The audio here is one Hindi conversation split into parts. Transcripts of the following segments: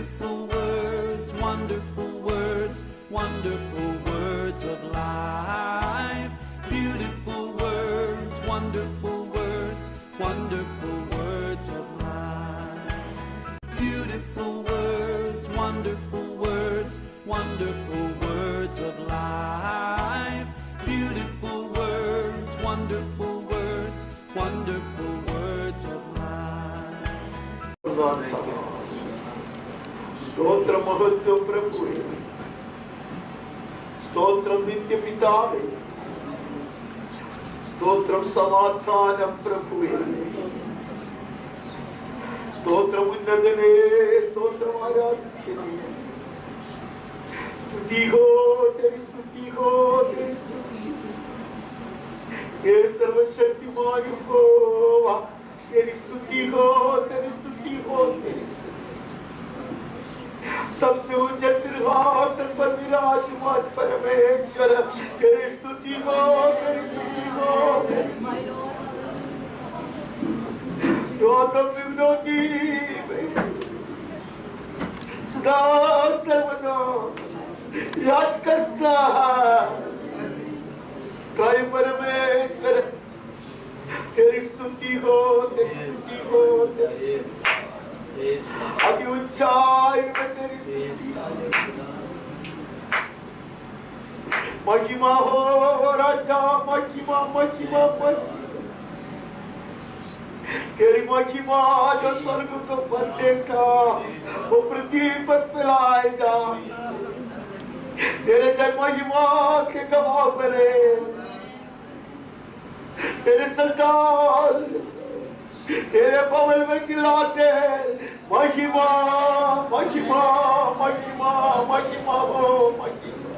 Beautiful words, wonderful words, wonderful words of life. Beautiful words, wonderful words, wonderful words of life. Beautiful words, wonderful words, wonderful words of life. Beautiful words, wonderful words, wonderful words of life. స్తోత్రం మహత్వం ప్రభువే, స్తోత్రం నిత్య పితావే, స్తోత్రం సమాధానం ప్రభువే, స్తోత్రం ఉన్నతనే, స్తోత్రం ఆరాధ్యనే, స్తుతి हो तेरी स्तुति हो तेरी स्तुति, हे सर्वशक्तिमान यहोवा तेरी स्तुति हो तेरी स्तुति हो तेरी सबसे ऊंचे सिंहासन पर विराजमान परमेश्वर तेरी स्तुति हो तेरी स्तुति हो, जो तुम विनोदी सदा सर्वदा राज करता है, परमेश्वर तेरी स्तुति हो तेरी स्तुति हो तेरी अति ऊंचाई में तेरी महिमा हो राजा, महिमा महिमा तेरी महिमा जो स्वर्ग को भर देगा वो पृथ्वी पर फैलाए जा, तेरे जन महिमा के गवाह बने, तेरे सरदार तेरे भवन में चिल्लाते हैं महिमा महिमा महिमा महिमा हो महिमा,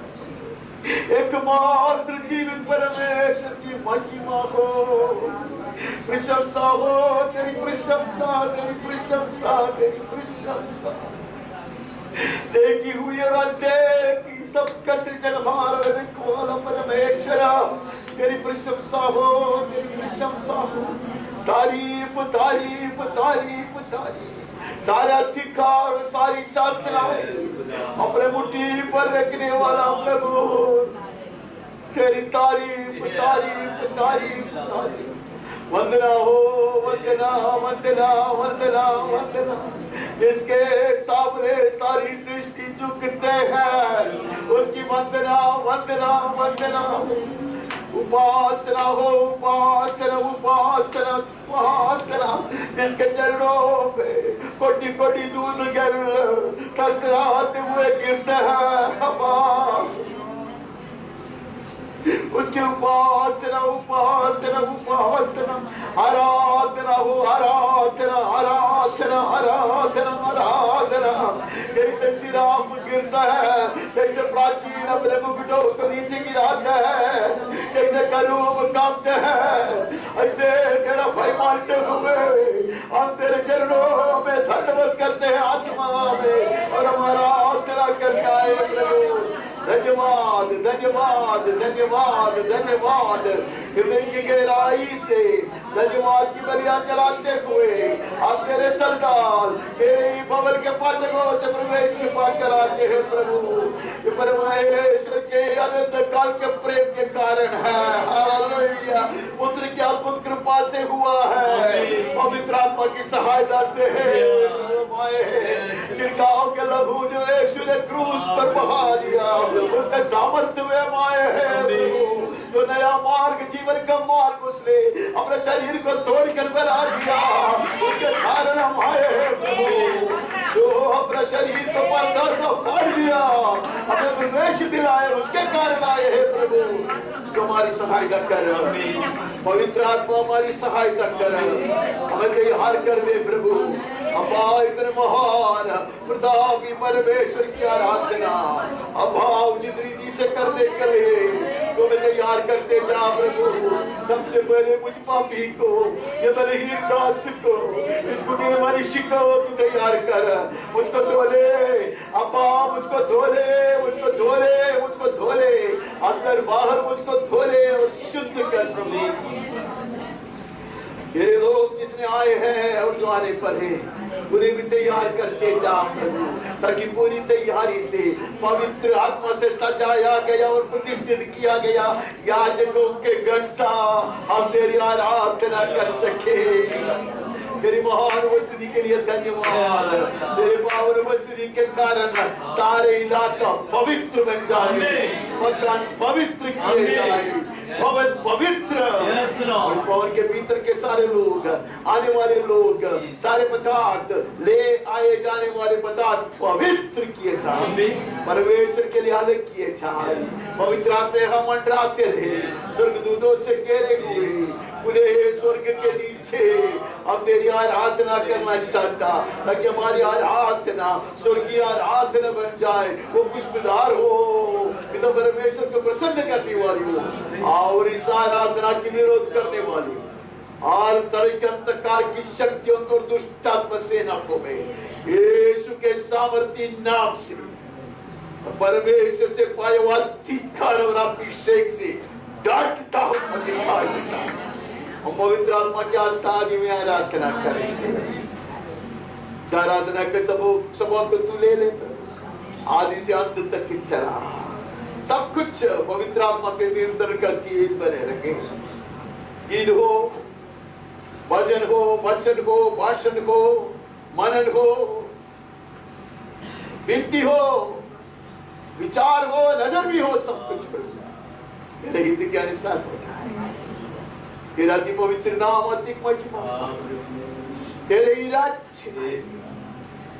एकमात्र जीवित परमेश्वर की महिमा हो, प्रशंसा हो तेरी प्रशंसा तेरी प्रशंसा तेरी प्रशंसा, देखी हुई और अनदेखी सबका सृजनहार वाला परमेश्वर तेरी प्रशंसा हो तेरी प्रशंसा हो, तारीफ तारीफ तारीफ तारीफ, सारे अधिकार सारी शासना अपने मुट्ठी पर रखने वाला प्रभु तेरी तारीफ तारीफ तारीफ तारीफ, वंदना हो वंदना वंदना वंदना वंदना, जिसके सामने सारी सृष्टि झुकते हैं उसकी वंदना वंदना वंदना, उपासना हो उपासना उपासना उपासना, जिसके चरणों पे कोटि कोटि दूर थरथराते हुए गिरते हैं उसकी उपासना उपासना उपासना, आराधना हो आराधना आराधना आराधना आराधना, जैसे सिराफ गिरता है जैसे प्राचीन अपने मुकुटों को नीचे गिराता है, जैसे करूब कांपते हैं ऐसे तेरा भय मानते हुए हम तेरे चरणों में धन्यवाद करते हैं आत्मा में, और हमारा आराधना करता है प्रभु। धन्यवाद धन्यवाद धन्यवाद धन्यवाद, हृदय की गहराई से धन्यवाद की बलियां चलाते हुए आप तेरे सरदार तेरे भवन के फाटकों से प्रवेश पाकर आते हैं प्रभु, परमेश्वर के अनंत काल के प्रेम के कारण है, हालेलुया, पुत्र की अद्भुत कृपा से हुआ है, पवित्र आत्मा की सहायता से है, छिड़काव के लहू जो यीशु ने क्रूस पर बहा दिया उसके सामर्थ्य में माए हैं, जो नया मार्ग जीवन का मार्ग उसने अपने शरीर को तोड़कर बना दिया उसके कारण हम आए हैं, जो अपना शरीर को पर्दा से फाड़ दिया हमें प्रवेश दिलाए उसके कारण आए हैं प्रभु, जो हमारी सहायता कर, पवित्र आत्मा हमारी सहायता कर, हमें तैयार कर दे प्रभु, इतने महान प्रतापी परमेश्वर की आराधना अभाव जित रीति से करते करे तो मैं तैयार करते जा प्रभु, सबसे पहले मुझ पापी को ये बलहीन दास को इसको मेरे मनुष्य को तू तैयार कर, मुझको धो ले अब्बा, मुझको धो ले मुझको धो ले मुझको धो ले, अंदर बाहर मुझको धो ले और शुद्ध कर प्रभु, तेरे लोग जितने आए हैं और जो आने पर हैं उन्हें भी तैयार करते जा प्रभु, ताकि पूरी तैयारी से पवित्र आत्मा से सजाया गया और प्रतिष्ठित किया गया याजकों के गण सा हम तेरी आराधना कर सके। तेरी महान उपस्थिति के लिए धन्यवाद। तेरे पावन उपस्थिति के कारण सारे इलाका पवित्र बन जाए, मकान पवित्र किए जाए, भवन पवित्र। और भवन के भीतर के सारे लोग, आने वाले लोग, सारे पदार्थ, ले आए जाने वाले पदार्थ पवित्र किए जाए, परमेश्वर के लिए अलग किए जाए। पवित्र आत्मा हम मंडराते रहे, स्वर्गदूतों से घेरे हुए पूरे स्वर्ग के नीचे अब तेरी आराधना करना चाहता, ताकि हमारी आराधना स्वर्गीय आराधना बन जाए, वो खुशबूदार हो, पिता परमेश्वर को प्रसन्न करने वाली हो और इस आराधना की विरोध करने वाली और तरह के अंधकार की शक्तियों को दुष्ट आत्मा सेनाओं में यीशु के सामर्थ्य नाम से परमेश्वर से पाए हुआ अधिकार और अभिषेक से डांटता हूं, अधिकार देता हूं। हम पवित्र आत्मा के आसानी में आराधना करेंगे। आराधना के सबक को तू ले ले, आदि से अंत तक की चला, सब कुछ पवित्र आत्मा के निरंतर गति बने रखे। गीत हो, भजन हो, वचन हो, भाषण हो, मनन हो, विनती हो, विचार हो, नजर भी हो, सब कुछ तेरे हित के अनुसार हो जाए। तेरा अति पवित्र नाम, अधिक महिमा, तेरे ही राज्य,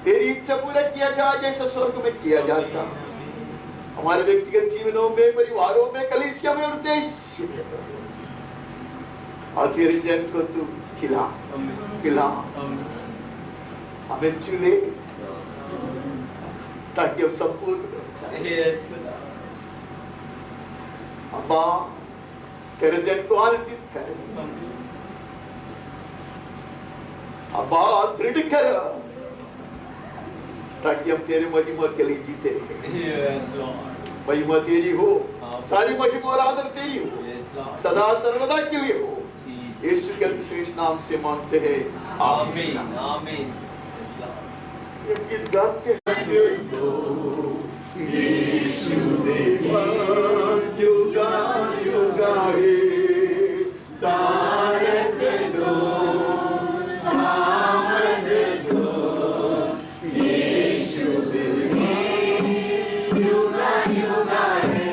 तेरी इच्छा पूरा किया जाए जैसा स्वर्ग में किया जाता, हमारे व्यक्तिगत जीवनों में, परिवारों में, कलीसिया में और देश में। और तेरे जन को तू खिला हमें चुने, ताकि हम संपूर्ण अब्बा तेरे जन को आनंदित कर, अब्बा दृढ़ कर, ताकि हम तेरे महिमा के लिए जीते रहे। महिमा तेरी हो, सारी महिमा और आदर तेरी हो, सदा सर्वदा के लिए हो। यीशु के श्रेष्ठ नाम से मांगते हैं, आमीन आमीन। यीशु देवा युगा युगा हे तारक दो सामर्थ दो, यीशु देवा युगा युगा हे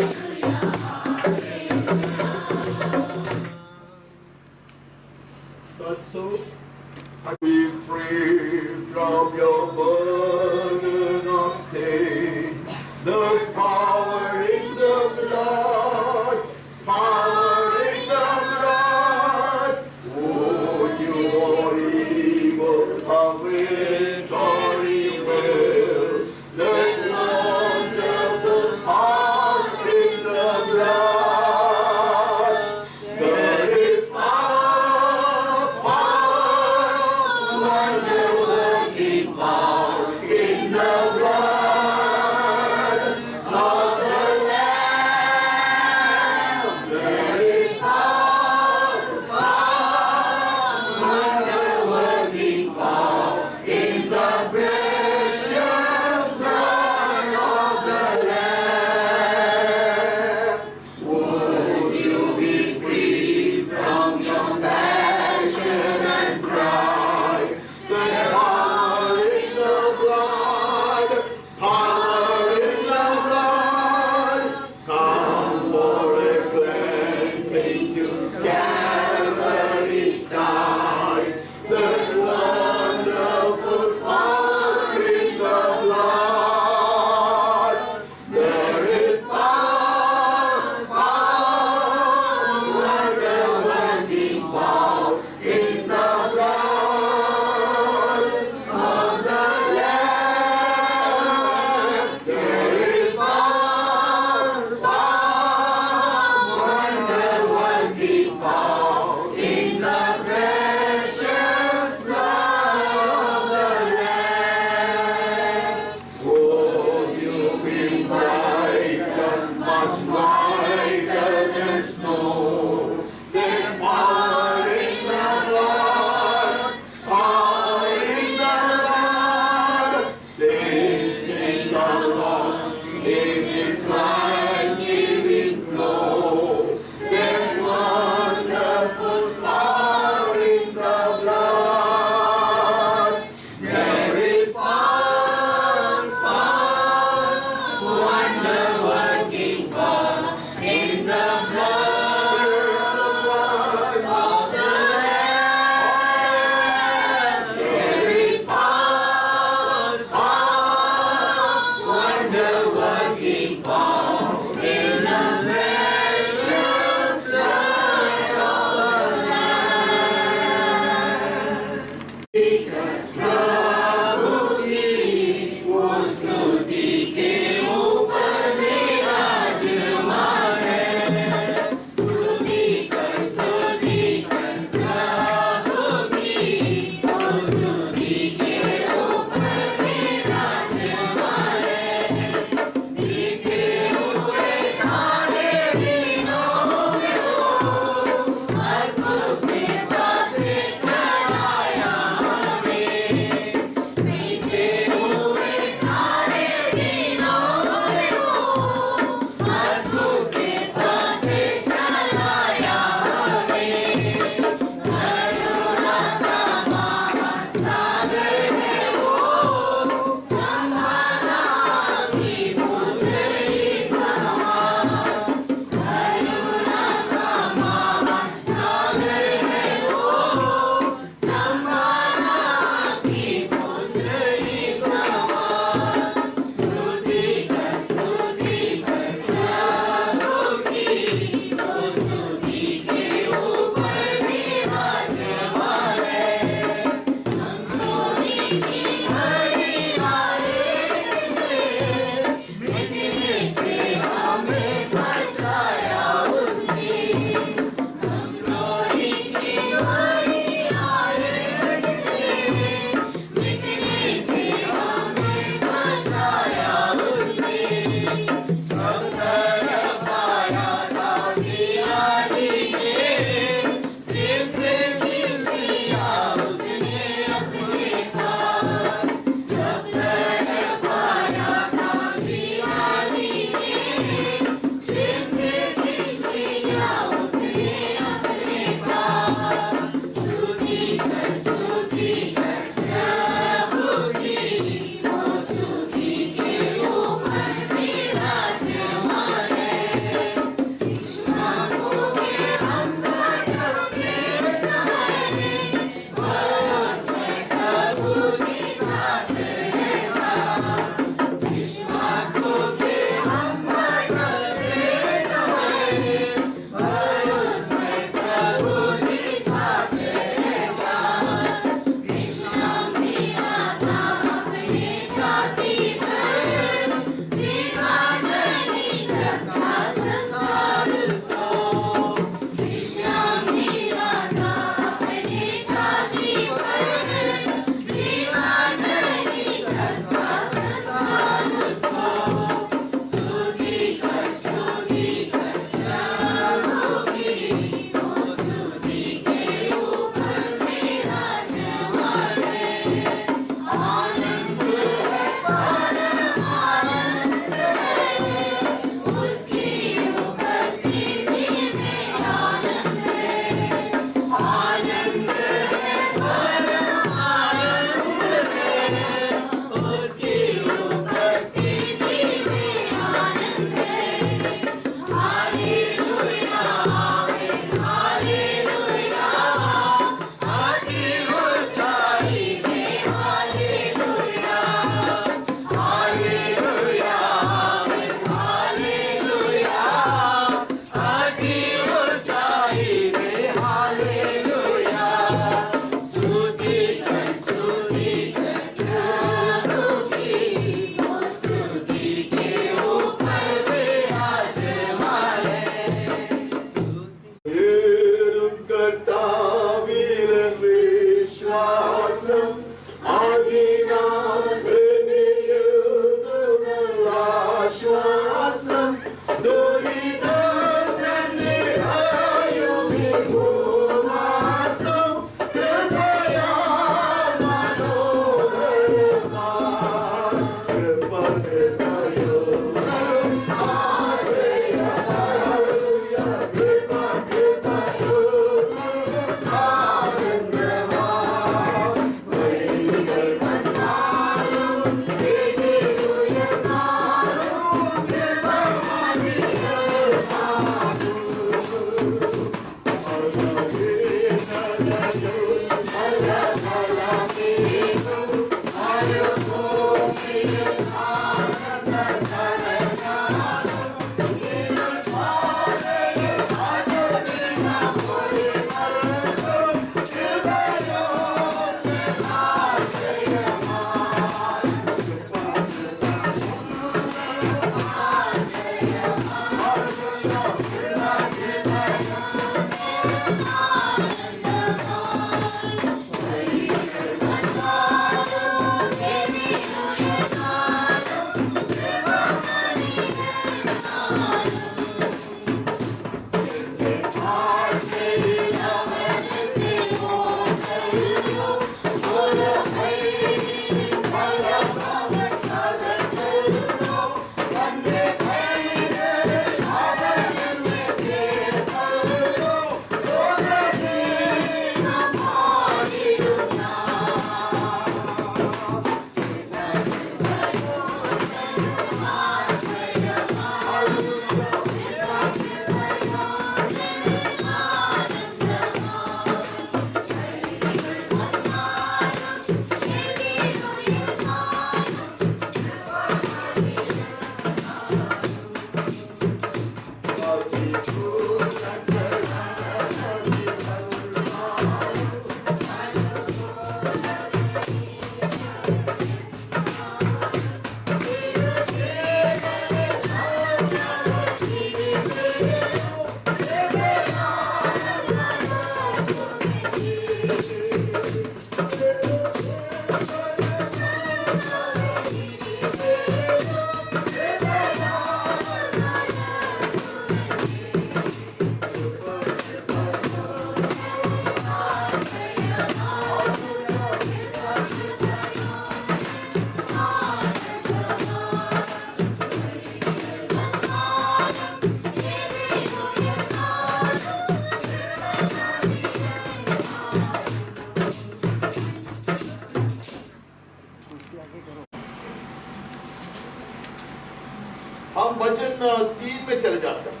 हम वचन 3 में चले जाते हैं।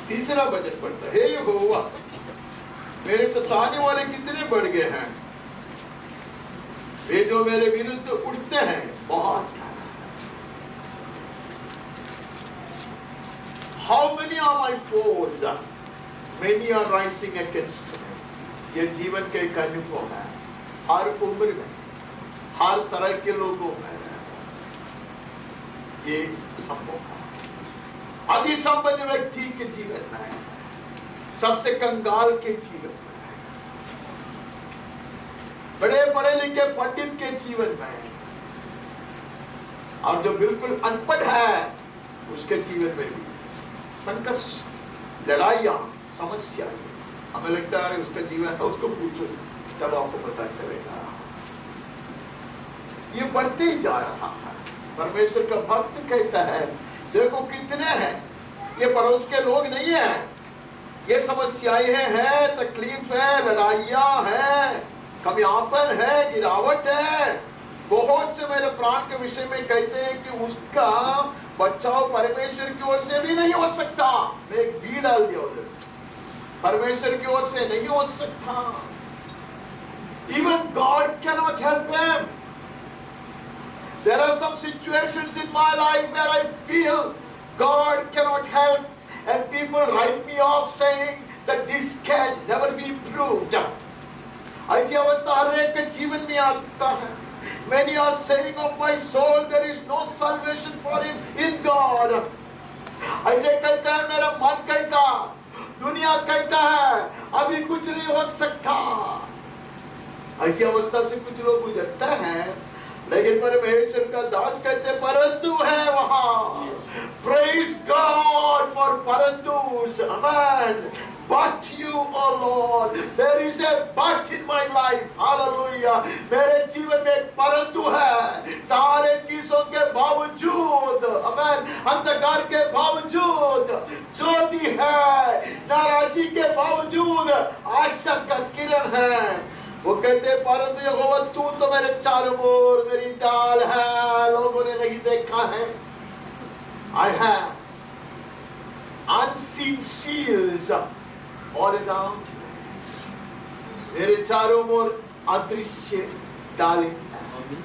तीसरा वचन पढ़ता है, हे यहोवा मेरे सताने वाले कितने बढ़ गए हैं, वे जो मेरे विरुद्ध उठते हैं बहुत। How many are my foes? Many are rising against me. ये जीवन का एक अनुभव है, हर उम्र में, हर तरह के लोगों में ये संभव है। अति संपन्न व्यक्ति के जीवन में, सबसे कंगाल के जीवन में, बड़े पढ़े लिखे पंडित के जीवन में, और जो बिल्कुल अनपढ़ है उसके जीवन में भी संघर्ष, लड़ाइयां, समस्या। हमें लगता है उसका जीवन है, उसको पूछो तब आपको पता चलेगा। ये बढ़ते ही जा रहा है। परमेश्वर का भक्त कहता है देखो कितने हैं, ये पड़ोस के लोग नहीं हैं, ये समस्याएं हैं, तकलीफ है, लड़ाइयां हैं, कमियापन है, गिरावट है। बहुत से मेरे प्राण के विषय में कहते हैं कि उसका बचाव परमेश्वर की ओर से भी नहीं हो सकता। मैं एक बी डाल दिया उधर, परमेश्वर की ओर से नहीं हो सकता। Even God cannot help them. There are some situations in my life where I feel God cannot help, and people write me off saying that this can never be proved. ऐसी अवस्था हर एक के जीवन में आता है। Many are saying of my soul there is no salvation for him in God. ऐसे कहता है मेरा मन कहता, दुनिया कहता है अभी कुछ नहीं हो सकता। ऐसी अवस्था से कुछ लोग गुजरते हैं, लेकिन परमेश्वर का दास कहते परंतु है वहां। Praise God for परंतुस, amen. But you, oh Lord, there is a but in my life, hallelujah. मेरे जीवन में एक परंतु है, सारे चीजों के बावजूद, amen, अंधकार के बावजूद ज्योति है, नाराजी के बावजूद आशा का किरण है। वो कहते परंतु यहोवा तू तो मेरे चारों ओर मेरी डाल है, लोगों ने नहीं देखा है। I have unseen shields all around me. मेरे चारों ओर अदृश्य डाले हैं,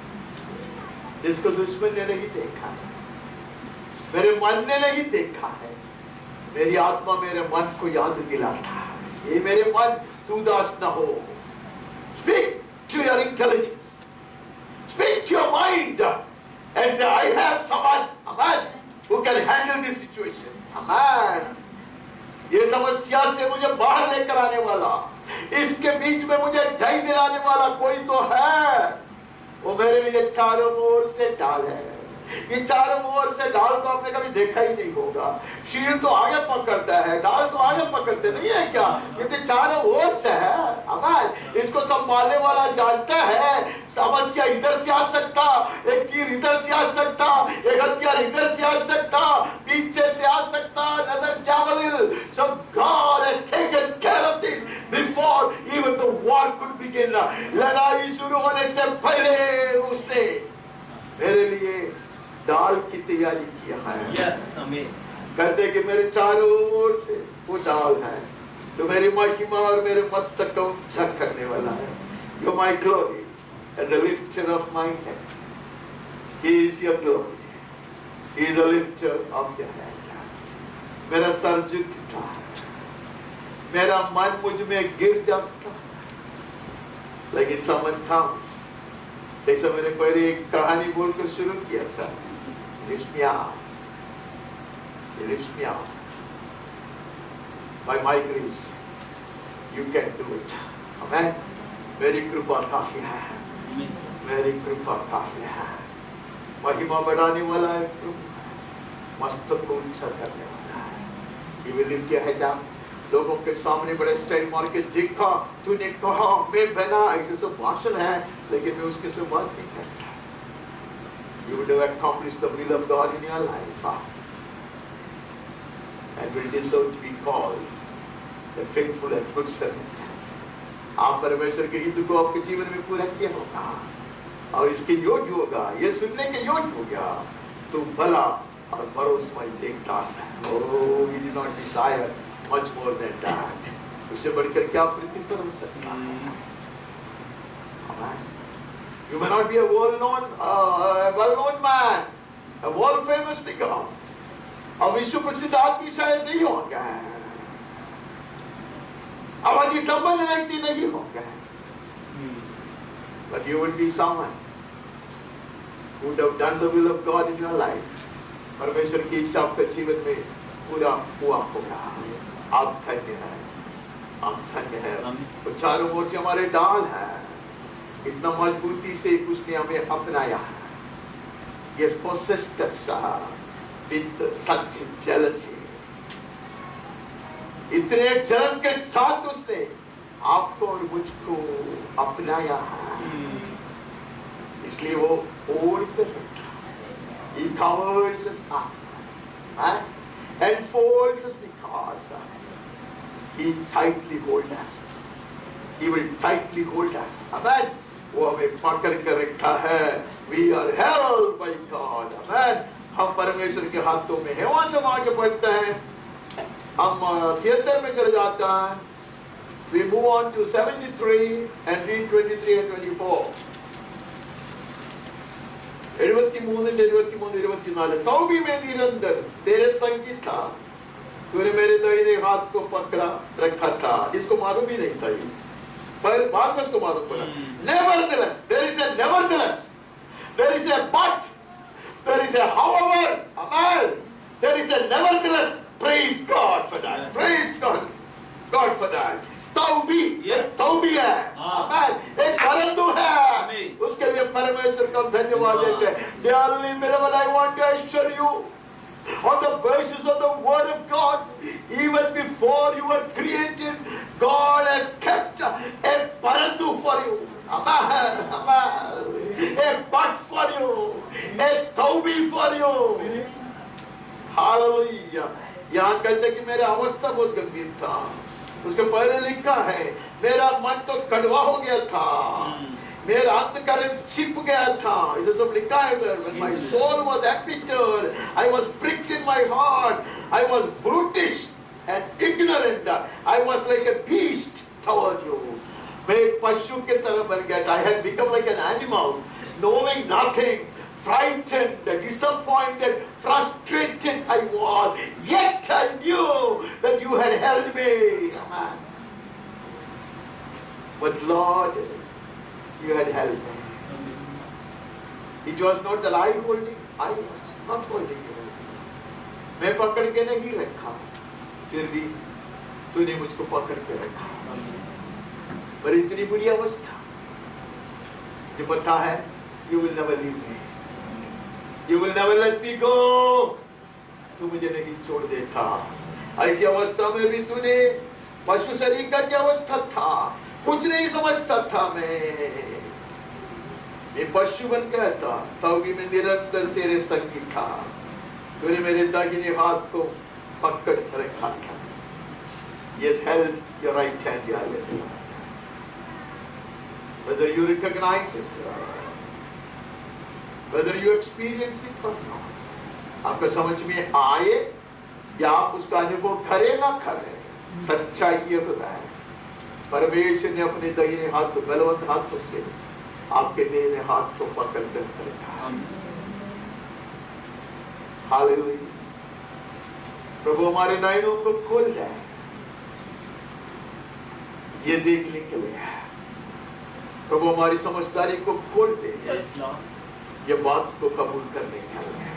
जिसको दुश्मन ने नहीं देखा है, मेरे मन ने नहीं देखा है। मेरी आत्मा मेरे मन को याद दिलाता है, ये मेरे मन तू दास न हो। Speak to your intelligence, speak to your mind, and say I have someone, amen, who can handle this situation, amen. ये समस्या से मुझे बाहर लेकर आने वाला, इसके बीच में मुझे जय दिलाने वाला कोई तो है। वो मेरे लिए चारों ओर से डाल है। ये चारों ओर से डाल को आपने कभी देखा ही नहीं होगा। शील तो आगे पकड़ता है, डाल तो आगे पकड़ते नहीं है क्या? ये तो चारों ओर से है, अमर इसको संभालने वाला जानता है। समस्या इधर से आ सकता, एक तीर इधर से आ सकता, एक हथियार इधर से आ सकता, पीछे से आ सकता, another javelin. So God has taken care of this before even the war could begin. लड़ाई शुरू होने से पहले उसने मेरे लिए डाल की तैयारी किया है। Yes, amen. कहते कि मेरे चारों ओर से वो डाल है तो मेरी महिमा और मेरे मस्तक को ऊंचा करने वाला है। You are my glory and the lifter of my head. He is your glory He is the lifter of your head. मेरा सर झुकता, मेरा मन मुझ में गिर जाता, लेकिन someone comes. जैसे मैंने पहले एक कहानी बोलकर शुरू किया था, lift me up, he lifts me up. By my grace, you can do it. Amen. मेरी कृपा काफी है, मेरी कृपा काफी है. महिमा बढ़ाने वाला है प्रभु, मस्तक को ऊंचा करने वाला है. He will lift your head up. लोगों के सामने बड़े स्टाइल मार के देखा, तूने कहा मैं बना, ऐसे सब भाषण है, लेकिन मैं उसके से बात नहीं करता. You would have accomplished the will of God in your life, and will deserve to be called a faithful and good servant. आप परमेश्वर के हित को आपके जीवन में पूरा किया होगा और इसके योग्य होगा, ये सुनने के योग्य होगा. तो भला और भरोसेमंद एक दास है. Oh, we do not desire much more than that. उससे बढ़कर क्या प्रतिफल हो सकता है? Amen. You may not be a well-known man, a world-famous figure. अब विश्व प्रसिद्ध आदमी शायद नहीं होगा, अवधि संपन्न व्यक्ति नहीं होगा, but you would be someone who would have done the will of God in your life. परमेश्वर की इच्छा आपके जीवन में पूरा हुआ होगा. आप धन्य हैं, आप धन्य हैं. तो चारों ओर से हमारे डाल है, इतना मजबूती से उसने हमें अपनाया है. He has possessed us with such jealousy. इतने जलन के साथ उसने आपको और मुझको अपनाया है. इसलिए वो ओढ़ कर बैठा. He covers us up and folds us because He tightly holds us. He will tightly hold us. Amen. वो हमें पकड़ कर रखा है. We are held by God. Amen. हम परमेश्वर के हाथों में हैं. वहां से हम आगे बढ़ते हैं. हम 73 में चले जाता है. We move on to 73 and read 23 and 24. 73, 24 भी मैं निरंतर तेरे संगी था, तूने मेरे दाहिने हाथ को पकड़ा रखा था. इसको मालूम ही नहीं था, ये पर बाद में उसको मालूम पड़ा. Nevertheless, there is a nevertheless, there is a but, there is a however. Amen. There is a nevertheless. Praise God for that. Praise God for that. तो भी है. Amen. एक परंतु है, उसके लिए परमेश्वर को धन्यवाद देते हैं. Dearly beloved, I want to assure you, on the basis of the word of God, even before you were created, God has kept a parantu for you. Amen. Amen. A but for you, a taubi for you. Hallelujah. यहाँ कहते कि मेरा अवस्था बहुत गंभीर था. उसके पहले लिखा है, मेरा मन तो कड़वा हो गया था, मेरा अंतःकरण छिप गया था. इसे सब लिखा है उधर. When my soul was embittered, I was pricked in my heart, I was brutish and ignorant, I was like a beast toward you. मैं एक पशु के तरह बन गया था. I had become like an animal, knowing nothing. Frightened, disappointed, frustrated I was. Yet I knew that you had held me. Amen. But Lord, you had held me. It was not that I holding, I was not holding you. मैं पकड़ के नहीं रखा, फिर भी तूने मुझको पकड़ के रखा. पर इतनी बुरी अवस्था, जो पता है, you will never leave me. You will never let me go. तू मुझे नहीं छोड़ देता. ऐसी अवस्था में भी तूने पशु शरीर का क्या अवस्था था, कुछ नहीं समझता था. मैं पशु बन गया था, तब भी मैं निरंतर तेरे संगी था. तूने मेरे दाहिने हाथ को पकड़ रखा था. Yes, held your right hand, your left hand. Whether you recognize it, whether you experience it or not, आपको समझ में आए या आप उसका अनुभव करें ना करें, सच्चाई ये बताए, परमेश्वर ने अपने दाहिने हाथ को बलवंत हाथों से आपके दाहिने हाथ को पकड़ कर रखा. हालेलुया। प्रभु हमारे नयनों को खोल जाए ये देखने के लिए। प्रभु हमारी समझदारी को खोल दे ये बात को कबूल करने के लिए।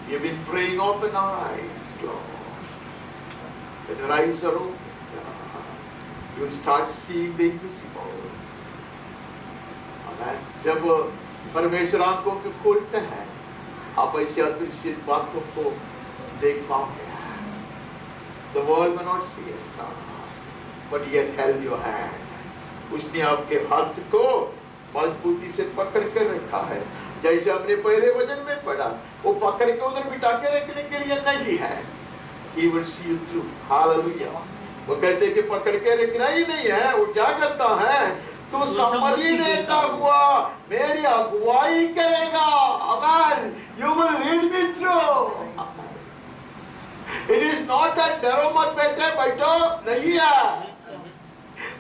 You've been praying, open our eyes, Lord. When your eyes are open, you will start seeing the invisible. जब परमेश्वर आंखों को खोलते हैं, आप ऐसे अदृश्य बातों को देख पाओगे। The world may not see it, but He has held your hand. उसने आपके हाथ को मजबूती से पकड़ कर रखा है। जैसे हमने पहले वचन में पढ़ा, वो पकड़ के उधर बिठा के रखने के लिए नहीं है। He will see you through. Hallelujah. वो कहते कि पकड़ के रखना ही नहीं है, वो क्या करता है? तू सम्मति देता हुआ मेरी अगुवाई करेगा। Amen. You will lead me through. It is not that डरो मत बेटे बैठो नहीं है।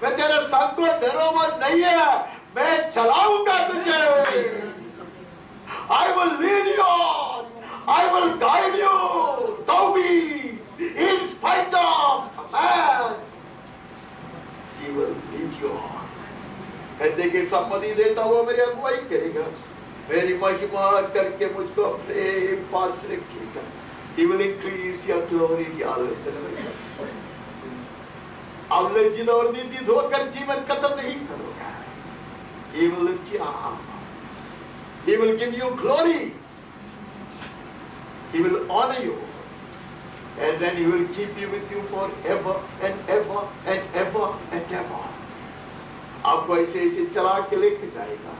मैं तेरे संग को डरो मत नहीं है, मैं चलाऊंगा तुझे। I will lead you on. I will guide you. Thou be in spite of man. He will lead you on. कहते कि सम्मति देता हुआ मेरी अगुवाई करेगा, मेरी महिमा करके मुझको अपने पास रखेगा। He will increase your glory. अब लज्जित और निंदित होकर जीवन खत्म नहीं करोगे। He will lift you up. He will give you glory. He will honor you. And then He will keep you with you forever and ever and ever and ever. आपको ऐसे ऐसे चला के लेके जाएगा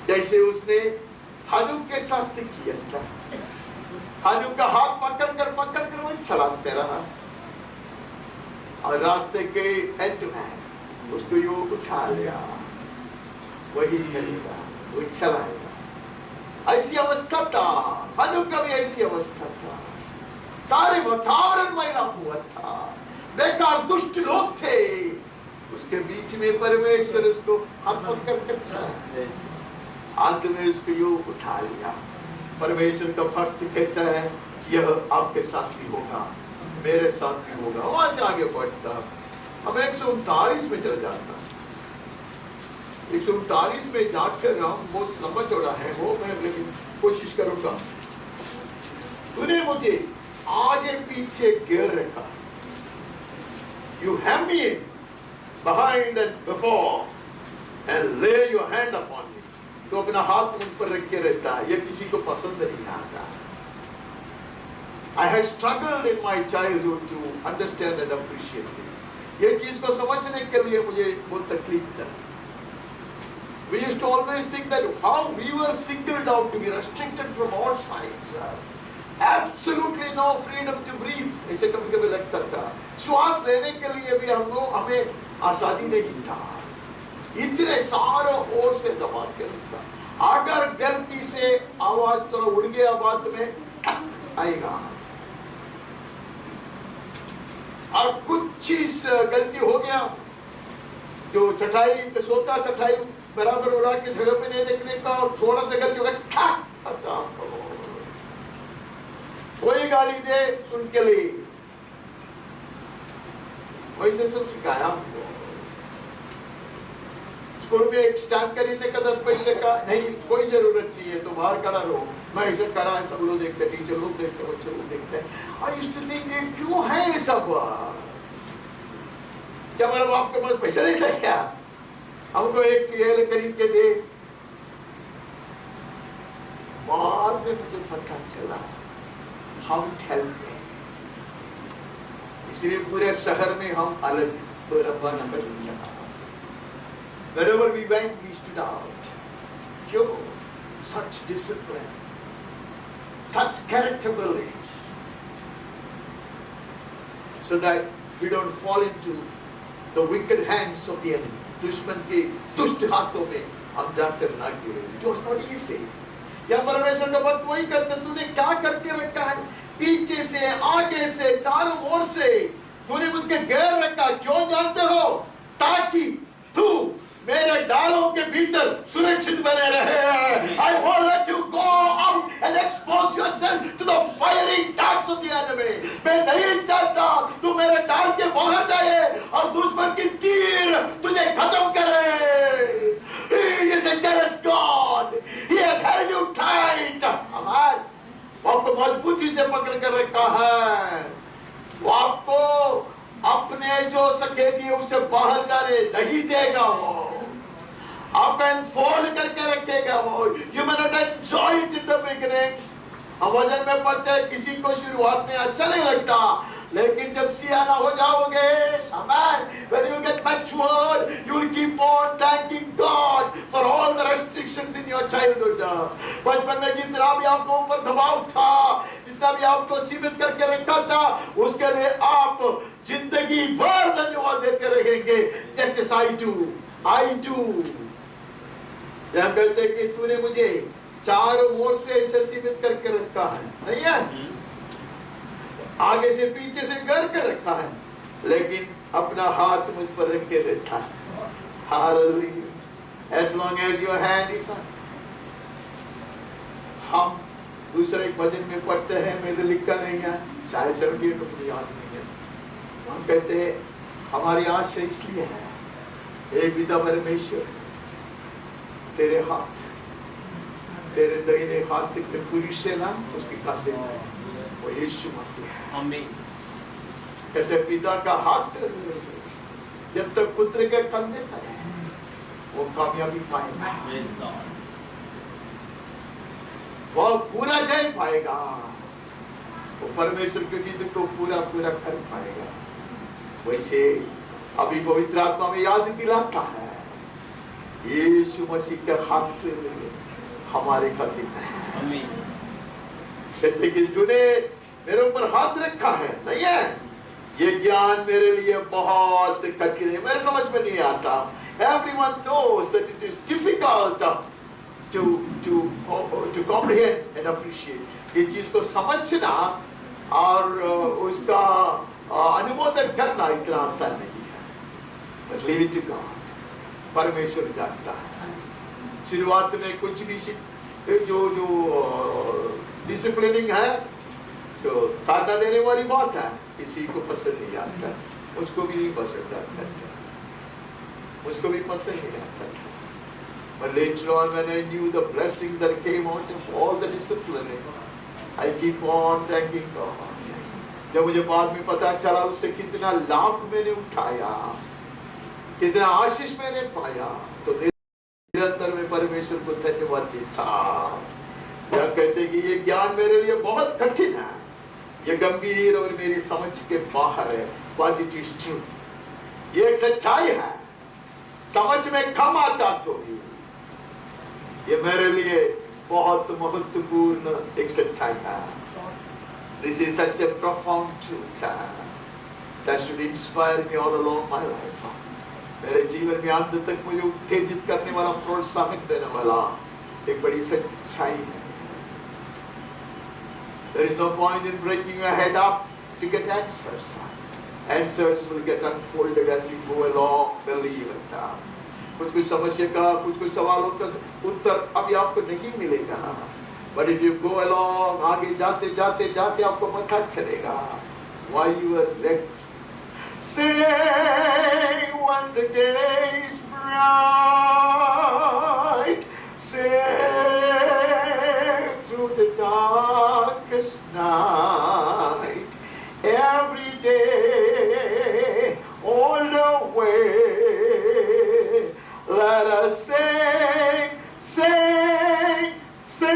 जैसे उसने हनूक के साथ किया था। हनूक का हाथ पकड़ कर वही चलाते रहा और रास्ते के एंड टू एंड उसको यूं उठा लिया। वही करेगा, वो चलाएगा। ऐसी अवस्था था, हनूक का भी ऐसी अवस्था था। सारे वातावरण मैला हुआ था, बेकार दुष्ट लोग थे, उसके बीच में परमेश्वर उसको हाथ पकड़ कर चला। अंत में उसको यूं उठा लिया। परमेश्वर का भक्त कहता है यह आपके साथ भी होगा, मेरे साथ भी होगा। वहां से आगे बढ़ता हम 139 में चल जाता। 139 में जाकर हम बहुत लंबा चौड़ा है वो, मैं लेकिन कोशिश करूंगा। तूने मुझे आगे पीछे घेर रखा। You hem me in behind and before and lay your hand upon me. तो अपना हाथ मुझ पर रख के रहता है, ये किसी को पसंद नहीं आता। I have struggled in my childhood to understand and appreciate it. ये चीज को समझने के लिए मुझे बहुत तकलीफ था। We used to always think that how we were singled out to be restricted from all sides. Absolutely no freedom to breathe. ऐसे कभी-कभी लगता था। श्वास लेने के लिए भी हमें आजादी नहीं था। इतने सारे ओर से दबा के रखता। अगर गलती से आवाज थोड़ा उड़ गया बात में आएगा और कुछ चीज गलती हो गया, जो चटाई पे सोता चटाई बराबर उड़ा के जगह पे नहीं देखने का, और थोड़ा सा गलती होगा कोई गाली दे सुन के लिए, वैसे सब सिखाया। स्कूल में एक स्टैम्प खरीदने का 10 पैसे का नहीं, कोई जरूरत नहीं है, तो बाहर खड़ा रहो। मैं ऐसे खड़ा है, सब लोग देखते, टीचर लोग देखते, बच्चे लोग देखते हैं। आई यूज्ड टू थिंक ये क्यों है ये सब? क्या मेरे बाप के पास पैसा नहीं था क्या? हमको एक केले खरीद के दे। बाद में मुझे पता चला हम ठहरते, इसलिए पूरे शहर में हम अलग रब्बा number Siya. Wherever we went, we stood out. Pure, such discipline, such character building, so that we don't fall into the wicked hands of the enemy. दुश्मन के दुष्ट हाथों में हम जाकर ना गिरे। It was not easy. या परमेश्वर का भक्त वही करते, तूने क्या करके रखा है? पीछे से, आगे से, चारों ओर से तूने मुझे घेर रखा। क्यों जानते हो? ताकि तू मेरे डालों के भीतर सुरक्षित बने रहे। I won't let you go out and expose yourself to the fiery darts of the enemy. मैं नहीं चाहता तू मेरे डाल के बाहर जाए और दुश्मन की तीर तुझे खत्म करे. He is a jealous God. He has held you tight. Amen. वो आपको मजबूती से पकड़ कर रखा है. वो आपको अपने जो सकेदी उसे बाहर जाने नहीं देगा. वो आपको एनफोल्ड करके रखेगा. वो you may not enjoy it in the beginning. हम वजन में पड़ते हैं, किसी को शुरुआत में अच्छा नहीं लगता, लेकिन जब सियाना हो जाओगे, amen, when you get matured, you will keep on thanking God for all the restrictions in your childhood. बचपन में जितना भी आपको ऊपर दबाव था, जितना भी आपको सीमित करके रखा था, उसके लिए आप जिंदगी भर धन्यवाद देते रहेंगे. Just as I do. जब कहते हैं कि तूने मुझे चारों ओर से ऐसे सीमित करके रखा है, नहीं है, आगे से पीछे से घर के रखा है, लेकिन अपना हाथ मुझ पर रख के रखा है. Hallelujah. As long as your hand is on. हम दूसरे भजन में पढ़ते हैं, मेरे लिखा नहीं है, शायद 70 को मुझे याद नहीं है. हम कहते हैं हमारी आशा इसलिए है, हे पिता परमेश्वर, तेरे हाथ, तेरे दाहिने हाथ में पूरी सेना उसके कंधे में, वो यीशु मसीह है. आमीन. कहते पिता का हाथ जब तक पुत्र के कंधे पर है, वो कामयाबी पाएगा. वो पूरा जय पाएगा. वो परमेश्वर के चित्त को पूरा कर पाएगा. वैसे अभी पवित्र आत्मा में याद दिलाता है, यीशु मसीह का हाथ हमारे कंधे पर है. आमीन. कहते कि तूने मेरे ऊपर हाथ रखा है, नहीं है, ये ज्ञान मेरे लिए बहुत कठिन है, मेरे समझ में नहीं आता. Everyone knows that it is difficult to comprehend and appreciate. ये चीज को समझना और उसका अनुमोदन करना इतना आसान नहीं है. But leave it to God. परमेश्वर जानता है. शुरुआत में कुछ भी जो डिसिप्लिनिंग है, जो ताना देने वाली बात है, किसी को पसंद नहीं आता. मुझको भी नहीं पसंद आता था, मुझको भी पसंद नहीं आता था. But later on, when I knew the blessings that came out of all the disciplining, I keep on thanking God. जब मुझे बाद में पता चला उससे कितना लाभ मैंने उठाया, कितना आशीष मैंने पाया, तो निरंतर में परमेश्वर को धन्यवाद देता. यह कहते कि ये ज्ञान मेरे लिए बहुत कठिन है, ये गंभीर और मेरी समझ के बाहर है. But it is true. ये एक सच्चाई है, समझ में कम आता तो भी ये मेरे लिए बहुत महत्वपूर्ण एक सच्चाई है. This is such a profound truth that should inspire me all along my life. मेरे जीवन में अंत तक मुझे उत्तेजित करने वाला, प्रोत्साहित देने वाला एक बड़ी सच्चाई है. There is no point in breaking your head up to get answers. Answers will get unfolded as you go along. Believe it. कुछ समस्या का, कुछ सवालों का उत्तर अभी आपको नहीं मिलेगा. But if you go along, आगे जाते जाते जाते आपको पता चलेगा why you are led. Sing when the day is bright, sing through the darkest night, every day, all the way, let us sing, sing, sing.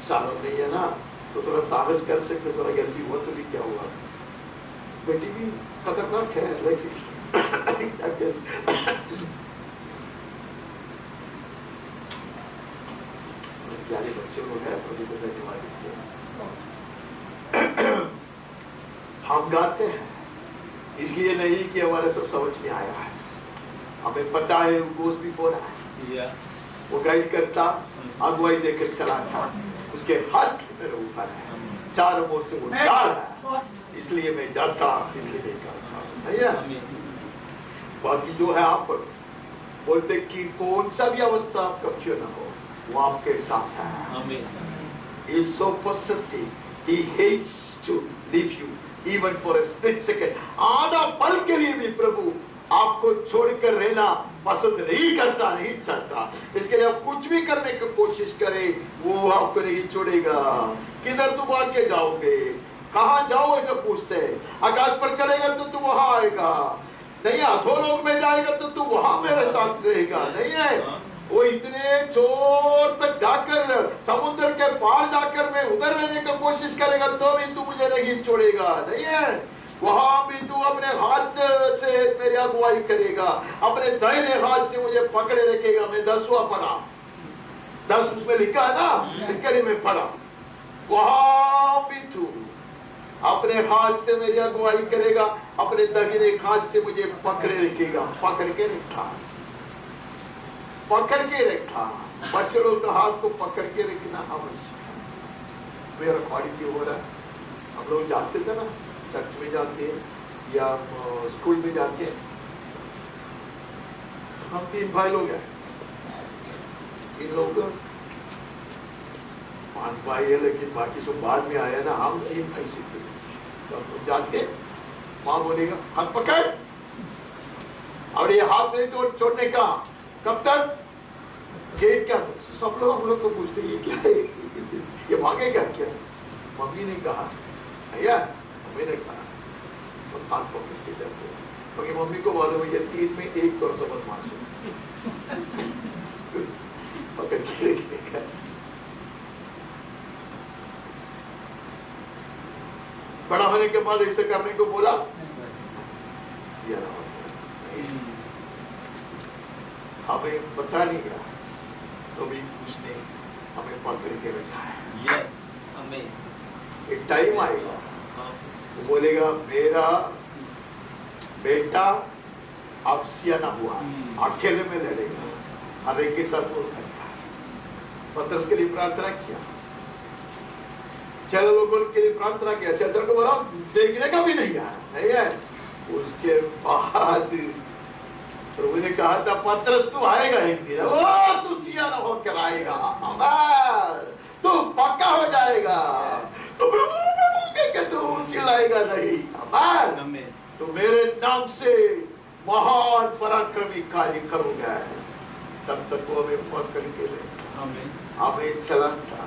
सालों में ये ना तो थोड़ा साहस कर सकते, थोड़ा गलती हुआ तो भी क्या हुआ, बेटी भी खतरनाक है, लेकिन प्यारे बच्चे लोग हैं, प्रभु को धन्यवाद देते हैं. हम गाते हैं इसलिए नहीं कि हमारे सब समझ में आया है, हमें पता है who goes before us. वो गाइड करता, अगुवाई देकर चलाता, उसके हाथ मेरे ऊपर है, चारों ओर से वो डाल है, इसलिए मैं जाता, इसलिए मैं करता. बाकी जो है आप बोलते कि कौन सा भी अवस्था आपका क्यों ना हो, वो आपके साथ है। Amen. He is so possessive. He hates to leave you even for a split second. आधा पल के लिए भी प्रभु आपको छोड़कर रहना पसंद नहीं करता, नहीं चाहता। इसके लिए आप कुछ भी करने की कोशिश करें, वो आपको नहीं छोड़ेगा। किधर तुम भाग के जाओगे, कहाँ जाओ ऐसे पूछते हैं। आकाश पर चढ़ेगा तो तू वहां आएगा, नहीं अधोलोक में जाएगा तो तू वहां मेरे साथ रहेगा, नहीं है। वो इतने चोर तक जाकर, समुद्र के पार जाकर मैं उधर रहने की कोशिश करेगा तो भी तू मुझे नहीं छोड़ेगा, नहीं है। वहां भी तू अपने हाथ से मेरी अगुवाई करेगा, अपने दाहिने हाथ से मुझे पकड़े रखेगा। मैं 10वां पढ़ा, 10 उसमें लिखा है ना, इसके लिए मैं पढ़ा। वहां भी तू अपने हाथ से मेरी अगुवाई करेगा, अपने दाहिने हाथ से मुझे पकड़े रखेगा। पकड़ के रखा, पकड़ के रखा। बच्चों का हाथ को पकड़ के रखना आवश्यक है। मेरा रिकॉर्डिंग क्यों हो रहा है? हम लोग जाते थे ना, चर्च में जाते हैं या स्कूल में जाते हैं। हम 3 भाई लोग हैं, इन लोग 5 भाई है, लेकिन बाकी सब बाद में आया ना। हम 3 भाई सीखते सब लोग जाते हैं। माँ बोलेगा हाथ पकड़, और ये हाथ नहीं तो छोड़ने का। कब तक? गेट क्या? सब लोग हम लोग को पूछते ये क्या है, ये भागेगा क्या? मम्मी ने कहा भैया, मम्मी ने कहा तो हाथ पकड़ के जाते, क्योंकि मम्मी को मालूम है ये 3 में 1 तो सब बदमाश है। पकड़ के रखने का। बड़ा होने के बाद ऐसे करने को बोला, हमें बता नहीं गया तो भी उसने हमें पकड़ के रखा है। Yes. Amen. एक टाइम आएगा वो बोलेगा मेरा बेटा अब सियाना हुआ, अकेले में लड़ेगा, हर एक के साथ वो करता है। पतरस के लिए प्रार्थना किया, 6 लोगों के लिए प्रार्थना किया, शैतान को बोला देखने का भी नहीं है। उसके बाद प्रभु ने कहा था पतरस तू आएगा एक दिन, ओ तू सियाना होकर आएगा, तू पक्का हो जाएगा। तो प्रभु के तू चिल्लाएगा नहीं, तो मेरे नाम से महान पराक्रमी कार्य करूंगा। तब तक वो हमें पकड़ के ले, हमें चलाता,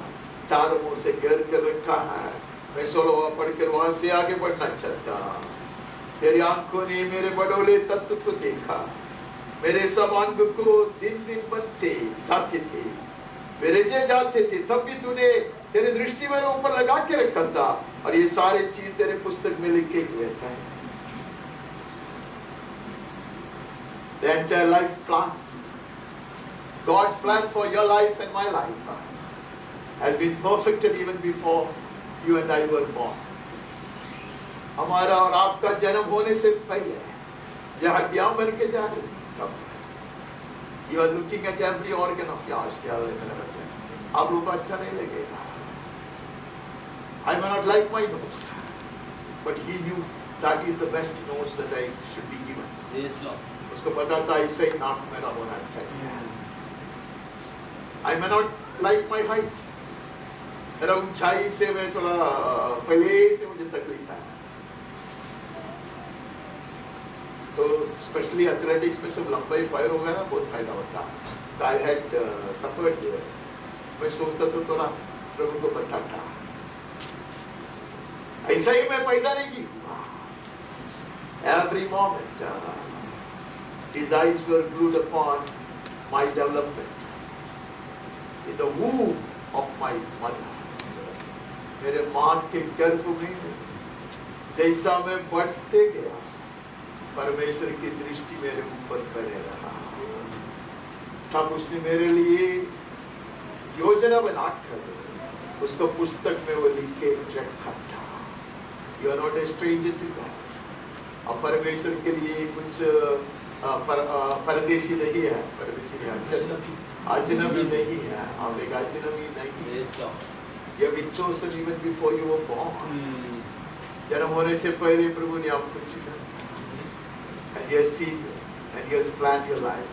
चारों मुंह से घेर कर रखा है। मैं 16वां पढ़कर वहां से आगे बढ़ना चाहता। तेरी आंखों ने मेरे बड़ोले तत्व को देखा, मेरे सब अंग को दिन दिन बनते जाते थे, मेरे जे जाते थे, तब भी तूने तेरी दृष्टि मेरे ऊपर लगा के रखा था, और ये सारे चीज तेरे पुस्तक में लिखे हुए थे। The entire life plans, God's plan for your life and my life has been perfected even before you and I were born. हमारा और आपका जन्म होने से पहले यह हड्डियां बन के जा रही। You are looking at every organ of yours. आप लोगों को अच्छा नहीं लगेगा। I may not like my nose, but he knew that is the best nose that I should be given. Yes, Lord. उसको पता था ऐसे ही नाक मेरा होना चाहिए। I may not like my height. मेरा ऊंचाई से मैं थोड़ा पहले से मुझे तकलीफ है। तो स्पेशली एथलेटिक्स में सब लंबाई पैर हो गया ना, बहुत फायदा होता। I had suffered there. मैं सोचता तो थोड़ा प्रभु को बताता, ऐसा ही मैं पैदा नहीं की। Every moment his eyes were glued upon my development in the womb of my mother. मेरे माँ के गर्भ में जैसा मैं बढ़ते गया, परमेश्वर की दृष्टि मेरे ऊपर बने रहा। तब उसने मेरे लिए योजना बनाकर उसको पुस्तक में वो लिख के रखा था। You are not a stranger to God. अब परमेश्वर के लिए कुछ परदेशी नहीं है, परदेशी नहीं, अजनबी नहीं है। आप एक अजनबी नहीं है। You have been chosen even before you were born. जन्म होने से पहले प्रभु ने आपको चुना, and He has seen you, and He has planned your life.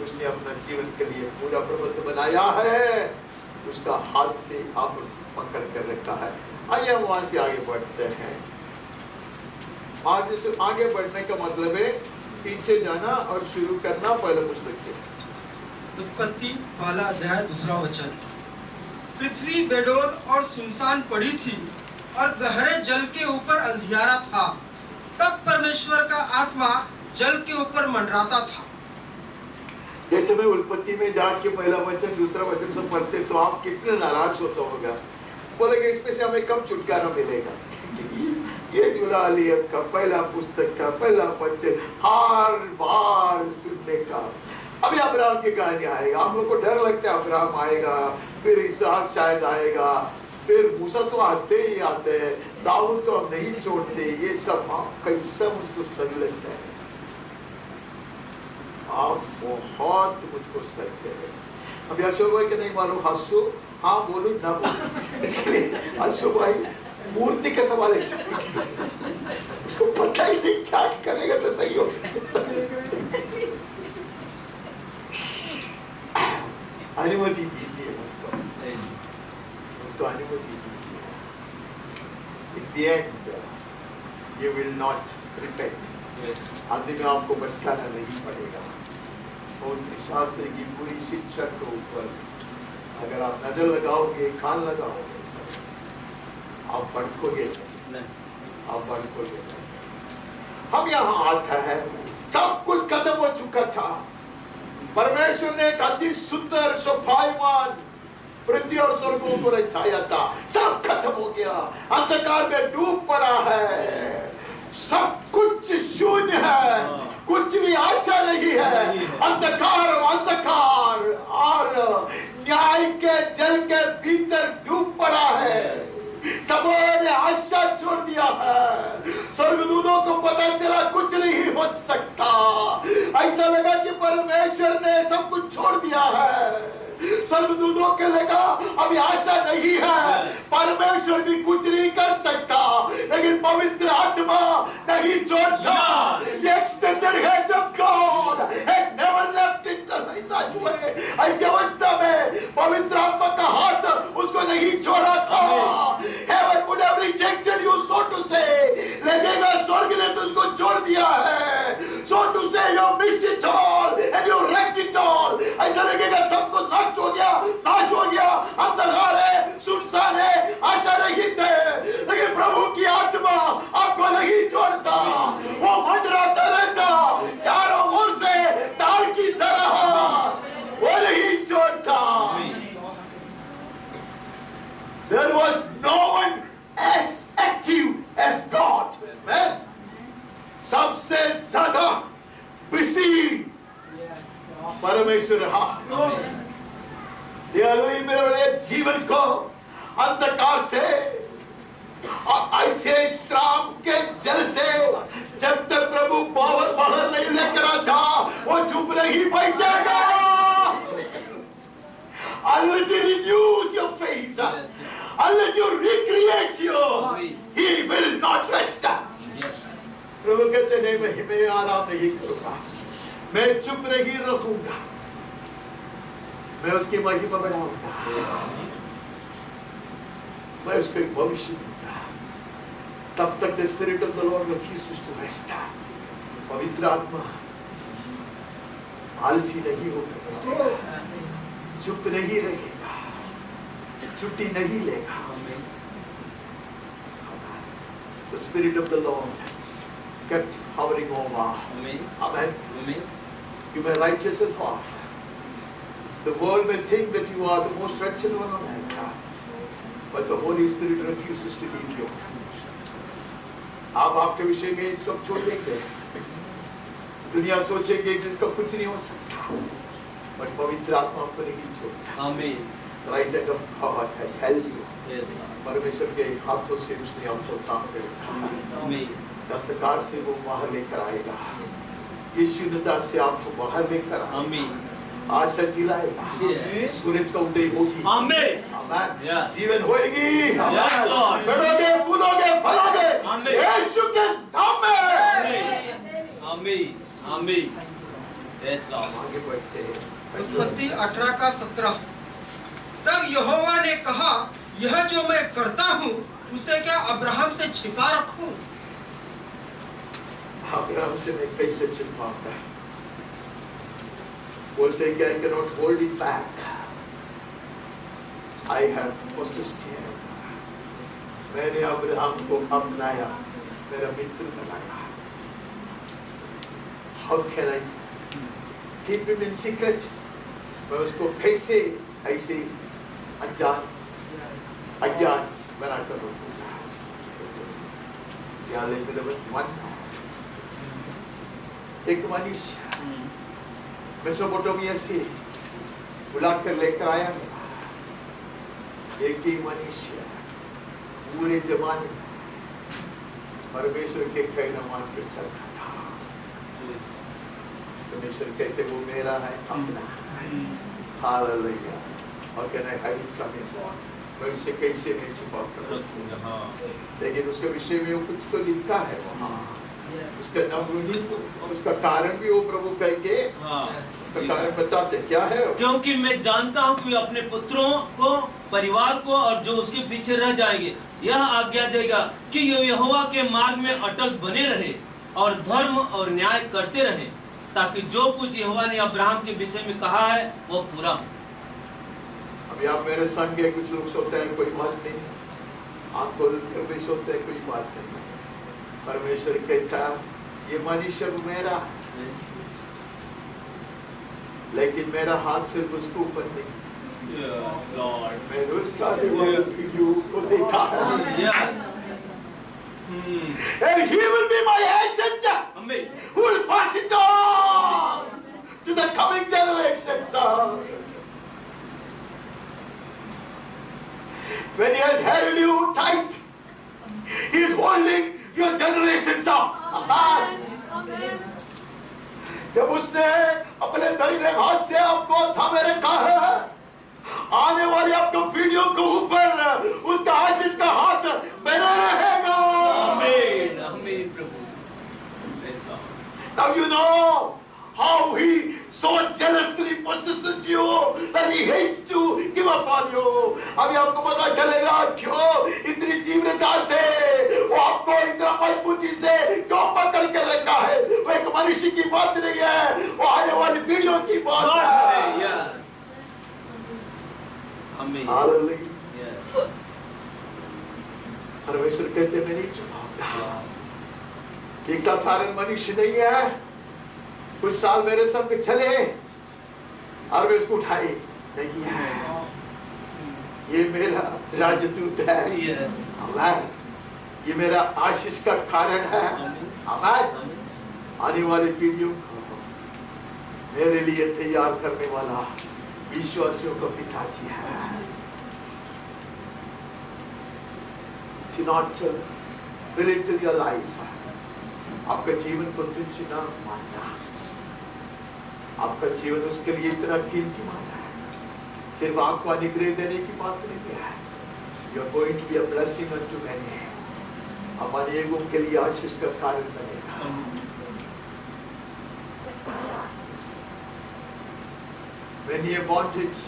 उसने अपना जीवन के लिए पूरा प्रबंध बनाया है, उसका हाथ से आप पकड़ कर रखा है। आइए हम वहां से आगे बढ़ते हैं। आगे से आगे बढ़ने का मतलब है पीछे जाना और शुरू करना पहले पुस्तक से। उत्पत्ति पहला अध्याय 2 वचन। पृथ्वी बेडोल और सुनसान पड़ी थी और गहरे जल के ऊपर अंधियारा था। तब परमेश्वर का आत्मा जल के ऊपर मंडराता था। जैसे मैं उत्पत्ति में जाके पहला वचन दूसरा वचन से पढ़ते तो आप कितने नाराज होता होगा, बोलेंगे इसमें से हमें कब छुटकारा मिलेगा। ये जुलालियम का पहला पुस्तक का पहला वचन हर बार सुनने का। अभी अब्राहम की कहानी आएगा, हम लोग को डर लगता है अब्राहम आएगा, फिर इसहाक शायद आएगा, फिर मूसा तो आते ही आते हैं, दाऊद तो हम नहीं छोड़ते। ये सब कैसा उनको सही लगता है। आप बहुत मुझको सही है। अब अशोक भाई के नहीं मालूम हंसो, हाँ बोलो ना बोलो, इसलिए अशोक भाई मूर्ति का सवाल है, उसको पता ही नहीं क्या करेगा तो सही हो। अनुमति दीजिए मुझको अनुमति दीजिए। In the end, you will not repent. अंत में आपको पछताना नहीं पड़ेगा। और शास्त्र की पूरी शिक्षा के ऊपर अगर आप नजर लगाओगे, कान लगाओगे, आप भटकोगे नहीं, आप भटकोगे नहीं। हम यहाँ आता है, सब कुछ खत्म हो चुका था। परमेश्वर ने एक अति सुंदर शोभायमान पृथ्वी और स्वर्गों को रचाया था, सब खत्म हो गया, अंधकार में डूब पड़ा है, सब कुछ शून्य है, कुछ भी आशा नहीं है, अंधकार और न्याय के जल के भीतर डूब पड़ा है। सबने आशा छोड़ दिया है। स्वर्गदूतों को पता चला कुछ नहीं हो सकता, ऐसा लगा कि परमेश्वर ने सब कुछ छोड़ दिया है। स्वर्गदूतों के लगा अभी आशा नहीं है, परमेश्वर भी कुछ नहीं कर सकता, लेकिन पवित्र आत्मा नहीं छोड़ता। The extended hand of God had never left it in that way. ऐसी अवस्था में पवित्र आत्मा का हाथ उसको नहीं छोड़ा था। Heaven would have rejected you, so to say. लगेगा स्वर्ग ने तुझको छोड़ दिया है, so to say you missed it all and you wrecked it all. ऐसा लगेगा सबको नष्ट हो गया, नाश हो गया, अंधकार है, सुनसान है, आशा रहित है, लेकिन प्रभु की आत्मा आपको नहीं छोड़ता। वो मंडराता रहता चारों ओर से तार की तरह, वो नहीं छोड़ता। There was no one as active as God. सबसे ज्यादा बिजी परमेश्वर। मेरे जीवन को अंधकार से और ऐसे श्राप के जल से जब तक प्रभु बाहर नहीं लेकर आता, वो चुप नहीं बैठेगा। Unless he renews your face, unless you recreate you, he will not rest. प्रभु कहते नहीं, मैं आराम नहीं करूंगा, मैं चुप नहीं रहूंगा, मैं उसकी महिमा बढ़ाऊंगा, मैं उसको एक भविष्य दूंगा। तब तक the Spirit of the Lord refuses to rest. पवित्र आत्मा आलसी नहीं होगा, चुप नहीं रहेगा, छुट्टी नहीं लेगा। The Spirit of the Lord kept hovering over. Amen. Amen. You may write yourself off. The world may think that you are the most wretched one on earth, but the Holy Spirit refuses to leave you. आप आपके विषय में सब छोड़ देंगे, दुनिया सोचेंगे कि इसका कुछ नहीं हो सकता, but पवित्र आत्मा आपको नहीं छोड़ता। Amen. The right hand of God has held you. Yes. परमेश्वर के हाथों से उसने आपको तान कर रखा। Amen. अंधकार से वो बाहर लेकर आएगा, यीशुता से आपको बाहर लेकर आएगा, आशा जिलाएगा, सूरज का उदय होगी, जीवन होएगी, बढ़ोगे, फूलोगे, फलोगे, यीशु के नाम में। आमीन, आमीन। आगे बढ़ते हैं। उत्पत्ति 18 का 17। तब यहोवा ने कहा, यह जो मैं करता हूँ उसे क्या अब्राहम से छिपा रखूं? अब्राहम से मैं कैसे छिपाऊंगा? बोलते कि I cannot hold it back. I have possessed him. मैंने अब्राहम को अपनाया, मेरा मित्र बनाया। How can I keep him in secret? मैं उसको कैसे ऐसे अज्ञान बना कर रखूंगा? क्या एक मनुष्य मेसोपोटामिया से बुलाकर लेकर आया। एक ही मनुष्य पूरे जमाने परमेश्वर के कहना मान कर चलता था। परमेश्वर कहते वो मेरा है, अपना है। Hallelujah. How can I hide it from him? मैं उसे कैसे नहीं छुपा कर रखूंगा? लेकिन उसके विषय में वो कुछ तो लिखता है वहाँ। उसका नाम उसका कारण भी वो प्रभु कह के उसका कारण बताते क्या है? क्योंकि मैं जानता हूँ कि अपने पुत्रों को, परिवार को और जो उसके पीछे रह जाएंगे यह आज्ञा देगा कि ये यहोवा के मार्ग में अटल बने रहे और धर्म और न्याय करते रहे, ताकि जो कुछ यहोवा ने अब्राहम के विषय में कहा है वो पूरा हो। अभी आप मेरे संग है, कुछ लोग सोते हैं कोई बात नहीं, आपको भी सोते हैं कोई बात नहीं। परमेश्वर कहता ये मनुष्य मेरा है, लेकिन मेरा हाथ सिर्फ उसको ऊपर नहीं। मैं उसका वीडियो को देखा है। And he will be my agent who will pass it on to the coming generations. When he has held you tight, he is holding your generations up. Amen. जब उसने अपने दाहिने हाथ से आपको थामे रखा है, आने वाली आपको पीढ़ियों के ऊपर उसका आशीष का हाथ बना रहेगा। आमीन, आमीन प्रभु। Now you know how he so jealously possesses you that he hates to give up on you. अभी आपको पता चलेगा क्यों इतनी तीव्रता से वो आपको इतना मजबूती से क्यों पकड़ कर रखा है। वो एक मनुष्य की बात नहीं है, वो आने वाली पीढ़ियों की बात है। Yes. आमीन। हालेलुया। Yes. परमेश्वर कहते मैं नहीं छुपाऊंगा। एक साधारण मनुष्य नहीं है, कुछ साल मेरे संग चले और मैं उसको उठाई नहीं है। ये मेरा राजदूत है। Yes. आमीन। ये मेरा आशीष का कारण है। आमीन। आने वाली पीढ़ियों को मेरे लिए तैयार करने वाला विश्वासियों का पिताजी है। Do not belittle your life. आपका जीवन को तुच्छ ना मानना। आपका जीवन उसके लिए इतना कीमती माना है। सिर्फ आपको अनुग्रह देने की बात नहीं है। You are going to be a blessing unto many. आप अनेकों के लिए आशीष का कारण बनेगा। Many a bondage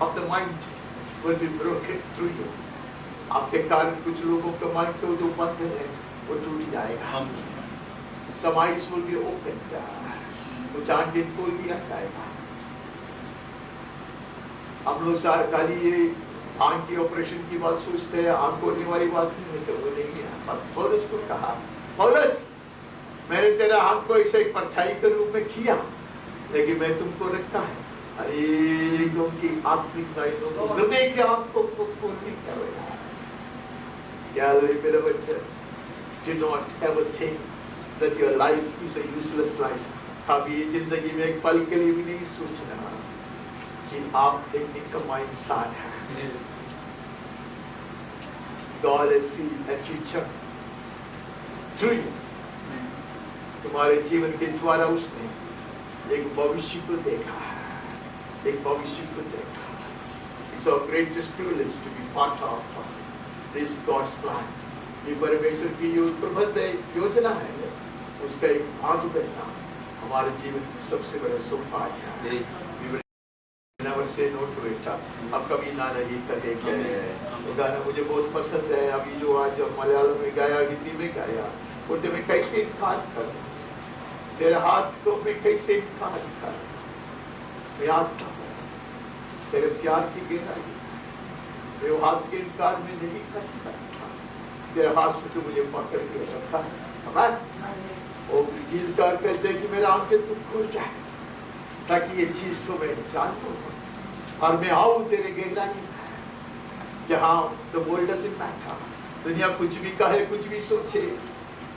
of the mind will be broken through you. आपके कारण कुछ लोगों का मन को जो बंद है वो टूट जाएगा। Some eyes will be opened. कुछ आंखें खोल दिया जाएगा। हम लोग खाली ये आंख की ऑपरेशन की बात सोचते हैं, आंख खोलने वाली बात नहीं है, तो वो नहीं है। पर पौलुस को कहा, पौलुस मैंने तेरा आंख को ऐसे एक परछाई के रूप में किया, लेकिन मैं तुमको रखता है अनेकों की आत्मिक नयनों को, हृदय की आंखों को खोलने का है। क्या मेरे बच्चे, do not ever think that your life is a useless life. कभी जिंदगी में एक पल के लिए भी नहीं सोचना कि आप एक निकम्मा इंसान हैं। God has seen a future through you. तुम्हारे जीवन के द्वारा उसने एक भविष्य को देखा है, एक भविष्य को देखा। It's our greatest privilege to be part of this God's plan. ये परमेश्वर की जो प्रबंध योजना है, उसका एक भाग बनना हमारे जीवन में सबसे बड़ा सौभाग्य है। Never say no to it. अब कभी ना नहीं करेंगे। वो गाना मुझे बहुत पसंद है। अभी जो आज मलयालम में गाया, हिंदी में गाया, बोलते मैं कैसे इनकार करूं, तेरे हाथ को मैं कैसे इनकार करूं, मैं आता हूं तेरे प्यार की गहराई, मेरे हाथ के इनकार में नहीं कर सकता, तेरे हाथ से तू मुझे पकड़ के रखा है। वो गीतकार कहते हैं कि मेरा आंखें तू खुल जाए ताकि ये चीज को मैं जान लूं और मैं आऊं तेरे गहराई में, जहां the world doesn't matter, दुनिया कुछ भी कहे कुछ भी सोचे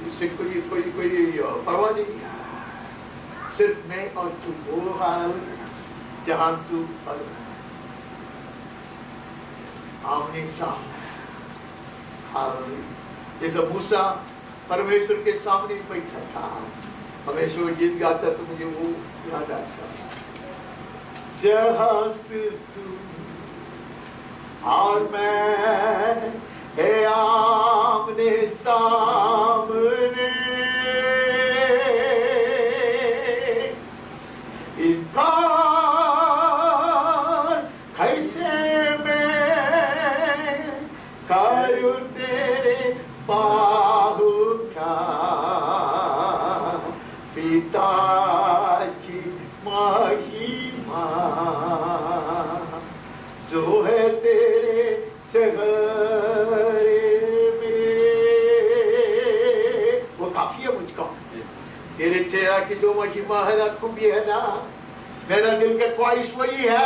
उससे कोई परवाह नहीं है, सिर्फ मैं और तू वो हाल जहां तू आमने सामने। जैसे मूसा परमेश्वर के सामने बैठा था, हमेशा वो गीत गाता तो मुझे वो याद आता, जहां से तू और मैं है आमने सामने, इनकार कैसे मैं करूं तेरे बाहु का, पिता की महिमा जो है तेरे चेहरे में, वो काफी है मुझको। तेरे चेहरा की जो महिमा है ना, खूबी है ना, मेरा दिल का ख्वाहिश वही है,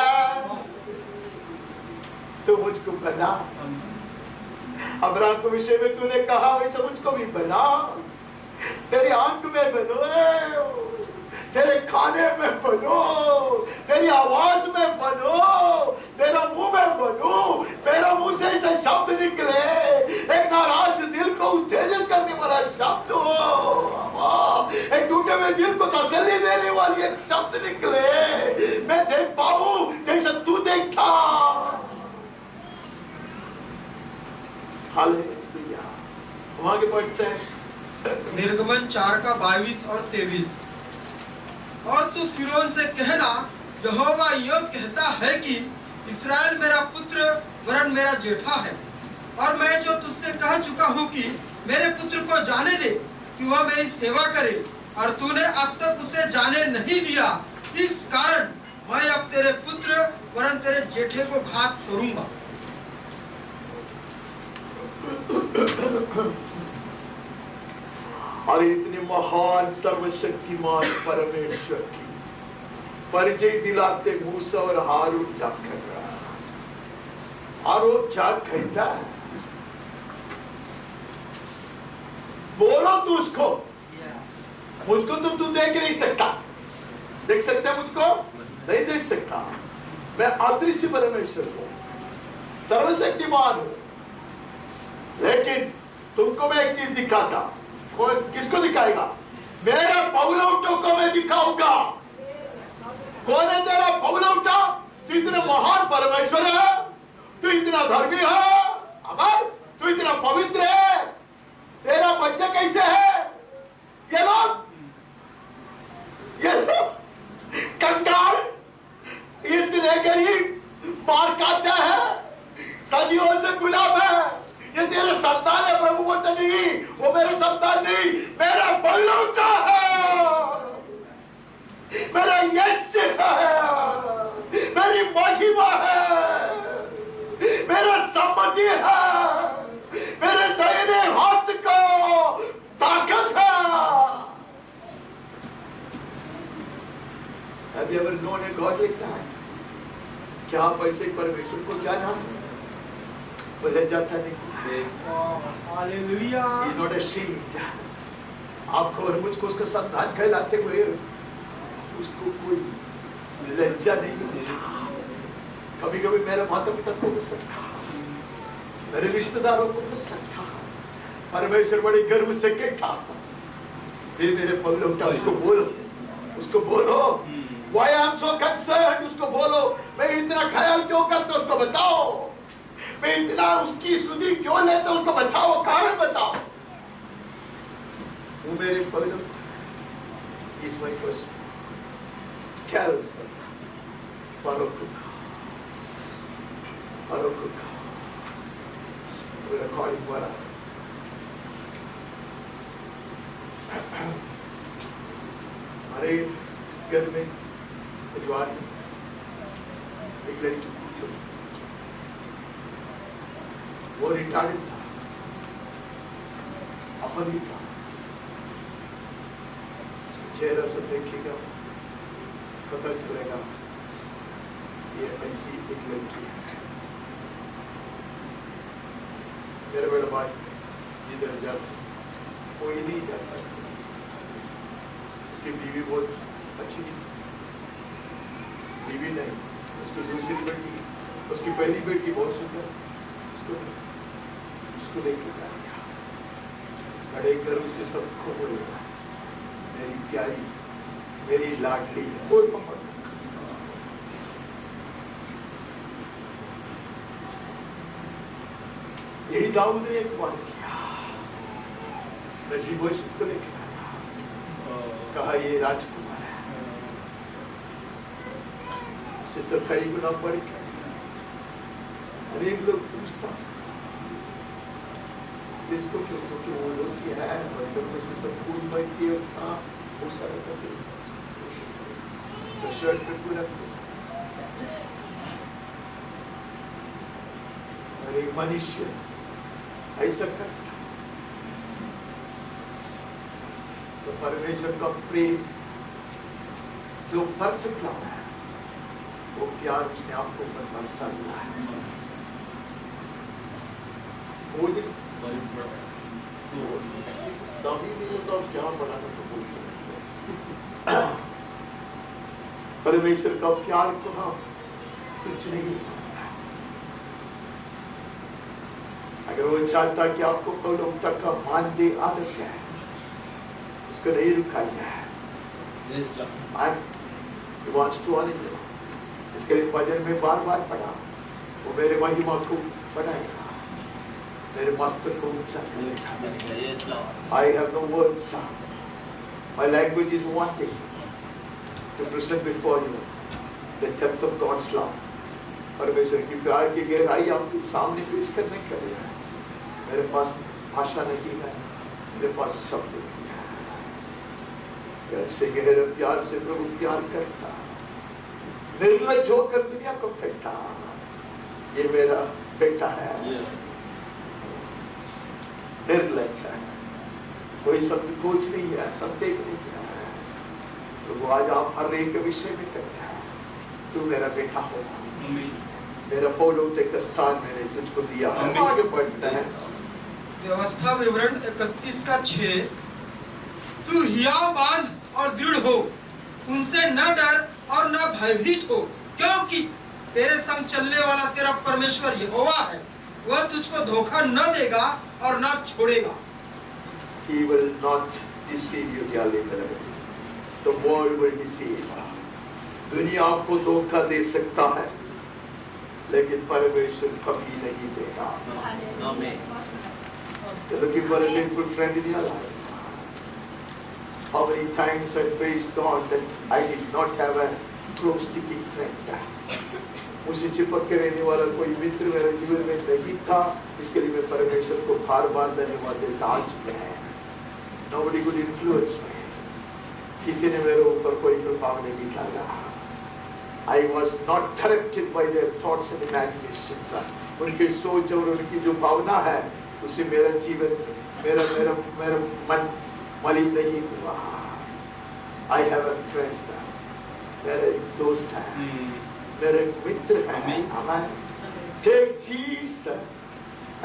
तो मुझको बना। अब्राहम के विषय में तूने कहा वैसे मुझको भी बना, तेरी आंख में बनो, तेरे खाने में बनो, तेरी आवाज में बनो, तेरा मुंह में बनो, मेरा मुंह से ऐसे शब्द निकले, एक नाराज दिल को उत्तेजित करने वाला शब्द हो, एक टूटे हुए दिल को तसल्ली देने वाली एक शब्द निकले, मैं देख पाऊं जैसे तू देखा। हालेलुया। हम आगे बढ़ते हैं। निर्गमन 4 का 22 और 23। और तू फिरौन से कहना, यहोवा यह कहता है कि इस्राएल मेरा पुत्र वरन मेरा जेठा है, और मैं जो तुझसे कह चुका हूँ कि मेरे पुत्र को जाने दे कि वह मेरी सेवा करे, और तूने अब तक उसे जाने नहीं दिया, इस कारण मैं अब तेरे पुत्र वरन तेरे जेठे को घात करूंगा। और इतने महान सर्वशक्तिमान परमेश्वर की परिचय दिलाते मूसा और हारून क्या कर रहा है, और वो क्या कहता है, बोलो तू उसको, मुझको तो तू देख नहीं सकता, देख सकता है मुझको नहीं देख सकता, मैं अदृश्य परमेश्वर हूं, सर्वशक्तिमान हूं, लेकिन तुमको मैं एक चीज दिखाता। कौन किसको दिखाएगा? मेरा पौलौठों को मैं दिखाऊंगा। कौन है तेरा पौलौठा? तू इतना महान परमेश्वर है, तू इतना धर्मी है, अमर, तू इतना पवित्र है, तेरा बच्चा कैसे है? ये लोग कंगाल, इतने गरीब, मार खाता है, सदियों से गुलाम है, ये तेरे संतान है। प्रभु बोलता नहीं, वो मेरे संतान नहीं, मेरा पौलौठा है, मेरा यश है, मेरी महिमा है, मेरा सम्मति है, मेरे दाहिने हाथ को ताकत है। Have you ever known a God like that? क्या आप ऐसे परमेश्वर को जाना? बदल जाता नहीं। Hallelujah. He is not ashamed. आपको और मुझको उसका संतान कहलाते हुए उसको कोई लज्जा नहीं होती। कभी कभी मेरे माता पिता को गुस्सा था, मेरे रिश्तेदारों को गुस्सा था, परमेश्वर बड़े गर्व से कहता, फिर मेरे पौलौठा उसको बोलो Why I am so concerned, उसको बोलो, मैं इतना ख्याल क्यों करता उसको बताओ, मैं इतना उसकी सुधि क्यों लेता उसको बताओ, कारण बताओ। वो मेरे पौलौठा, He's my first. Tell Pharaoh to come. Pharaoh to come. We're recording what हमारे घर में परिवार में एक लड़की थी, वो रिटायर्ड था, अपन था, चेहरा से देखेगा पता चलेगा ये ऐसी एक लड़की है। मेरे बड़े भाई जिधर जाते कोई नहीं जाता, उसकी बीवी बहुत अच्छी थी, बीवी नहीं, उसकी दूसरी बेटी, उसकी पहली बेटी बहुत सुंदर, उसको लेकर आ गया, बड़े गर्व से सबको बोलेगा मेरी प्यारी, मेरी लाडली, और मम्मा यही दाऊद ने एक बार किया, मेफीबोशेत को लेकर आया, कहा ये राजकुमार है, इससे 27 गुना बढ़ गया। अनेक लोग पूछताछ इसको क्योंकि वो लोग की है मतलब में से सब फूल बनती है उसका वो सारा करके तो शर्ट पे पूरा अरे मनुष्य ऐसा करता तो परमेश्वर का प्रेम जो परफेक्ट लव है वो प्यार उसने आपको बदला सकता है। वो दिन दावी नहीं होता और प्यार बढ़ाने को बोलते परमेश्वर का प्यार को हम कुछ नहीं। अगर वो चाहता कि आपको लोग तक का मान दे आदत है उसको नहीं रुकाया है। इसके लिए भजन में बार बार पढ़ा वो मेरे महिमा को बढ़ाएगा, मेरे मस्तक को ऊंचा करेगा। I have no words. My language is wanting to present before you the depth of God's love. परमेश्वर की प्यार की गहराई आपके सामने पेश करने के लिए मेरे पास भाषा नहीं है, मेरे पास शब्द नहीं है। ऐसे गहरे प्यार से प्रभु प्यार करता, निर्लज होकर दुनिया को कहता ये मेरा बेटा है, निर्लज है, कोई शब्द खोज नहीं है, संदेह नहीं है। प्रभु आज आप हर एक विषय में कहता है तू मेरा बेटा हो, मेरा पौलौतिक स्थान मैंने तुझको दिया। आगे बढ़ते हैं व्यवस्था विवरण 31 का 6 तू हियाव बांध और दृढ़ हो, उनसे न डर और न भयभीत हो, क्योंकि तेरे संग चलने वाला तेरा परमेश्वर यहोवा है, वह तुझको धोखा न देगा और न छोड़ेगा। He will not deceive you, dearly beloved. The world will deceive. दुनिया आपको धोखा दे सकता है लेकिन परमेश्वर कभी नहीं देगा। Looking for a faithful friend in your life. How many times I praised God that I did not have a close sticking friend. मुझसे चिपक के रहने वाला कोई मित्र मेरे जीवन में नहीं था, इसके लिए मैं परमेश्वर को बार बार धन्यवाद देता। आज में है nobody could influence me. किसी ने मेरे ऊपर कोई प्रभाव नहीं डाला। I was not corrupted by their thoughts and imaginations. उनकी सोच और उनकी जो भावना है उससे मेरा जीवन मेरा मन मलिन नहीं हुआ। I have a friend. मेरा एक दोस्त है, मेरा एक मित्र है। Amen. Take Jesus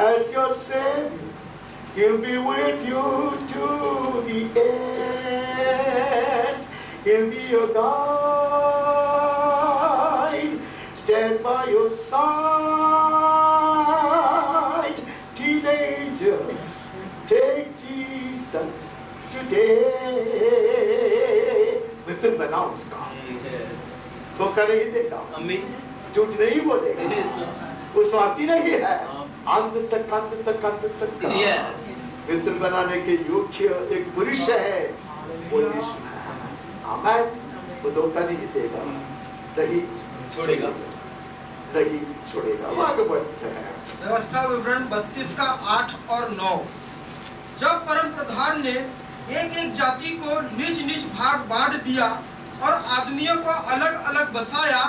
as your Savior. He'll be with you to the end. He'll be your guide. Stand by your side. Teenager, take Jesus today. मित्र बनाओ उसका, धोखा नहीं देगा, झूठ नहीं बोलेगा, वो स्वार्थी नहीं है। अंत तक मित्र बनाने के योग्य एक पुरुष है वो यीशु है। आमेन। वो धोखा नहीं देगा, नहीं छोड़ेगा, नहीं छोड़ेगा। वहां के बढ़ते हैं व्यवस्था विवरण 32 का 8 और 9। जब परम प्रधान ने एक एक जाति को निज निज भाग बांट दिया और आदमियों को अलग अलग बसाया,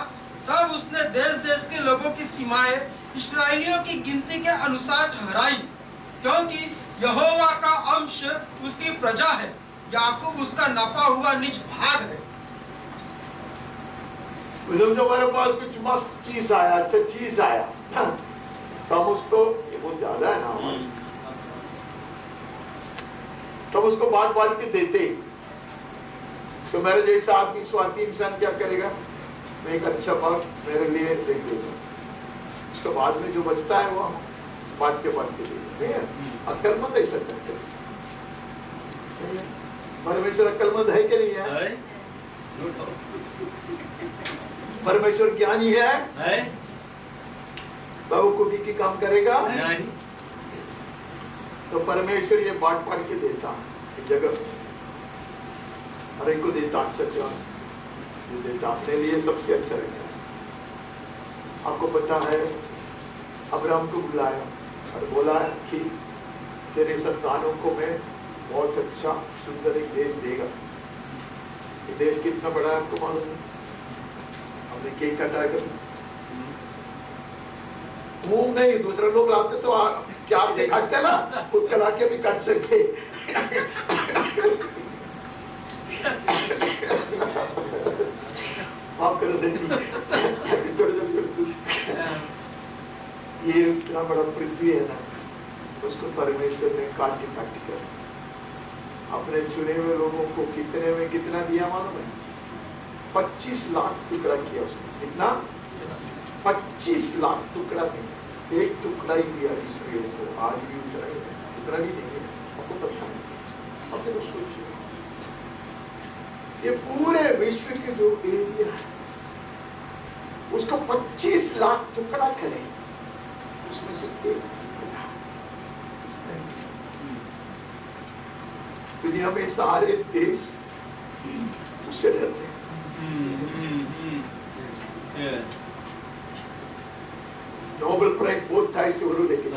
तब उसने देश देश के लोगों की सीमाएं इस्राएलियों की गिनती के अनुसार ठहराई, क्योंकि यहोवा का अंश उसकी प्रजा है, याकूब उसका नापा हुआ निज भाग है। जब हमारे पास कुछ मस्त चीज आया, अच्छा चीज आया, तो हम उसको, ये बहुत ज्यादा है ना, तब उसको बांट बांट के देते। तो मेरे जैसा आदमी स्वार्थी इंसान क्या करेगा? मैं एक अच्छा भाग मेरे लिए रख देगा, उसके बाद में जो बचता है वो हम बांट के देंगे। अक्लमंद ऐसा करते हैं। परमेश्वर अक्लमंद है कि नहीं है? परमेश्वर ज्ञानी है? बेवकूफी की काम करेगा? तो परमेश्वर ये बांट बांट के देता है जगह, हर एक को देता अच्छा ज्ञान, देता अपने लिए सबसे अच्छा रहता है। आपको पता है अब्राहम को बुलाया और बोला कि तेरे संतानों को मैं बहुत अच्छा सुंदर एक देश देगा। ये देश कितना बड़ा है आपको मालूम है? हमने केक काटा कर मुंह नहीं, दूसरे लोग लाते तो प्यार से काटते ना, खुद करा के भी काट सकते। आप करो सच्ची, ये इतना बड़ा पृथ्वी है ना, उसको परमेश्वर ने काट कर अपने चुने हुए लोगों को कितने में कितना दिया मालूम है? 25 लाख टुकड़ा किया उसने। कितना? 25 लाख टुकड़ा दिया, एक टुकड़ा ही दिया इसराइल को। आज भी उतना ही नहीं है, आपको पता नहीं। अब तो सोचो, ये पूरे विश्व के जो एरिया है उसको 25 लाख टुकड़ा करे, उसमें से एक टुकड़ा दुनिया में सारे देश उससे डरते हैं। नोबेल प्राइज बहुत था इससे, वो लेके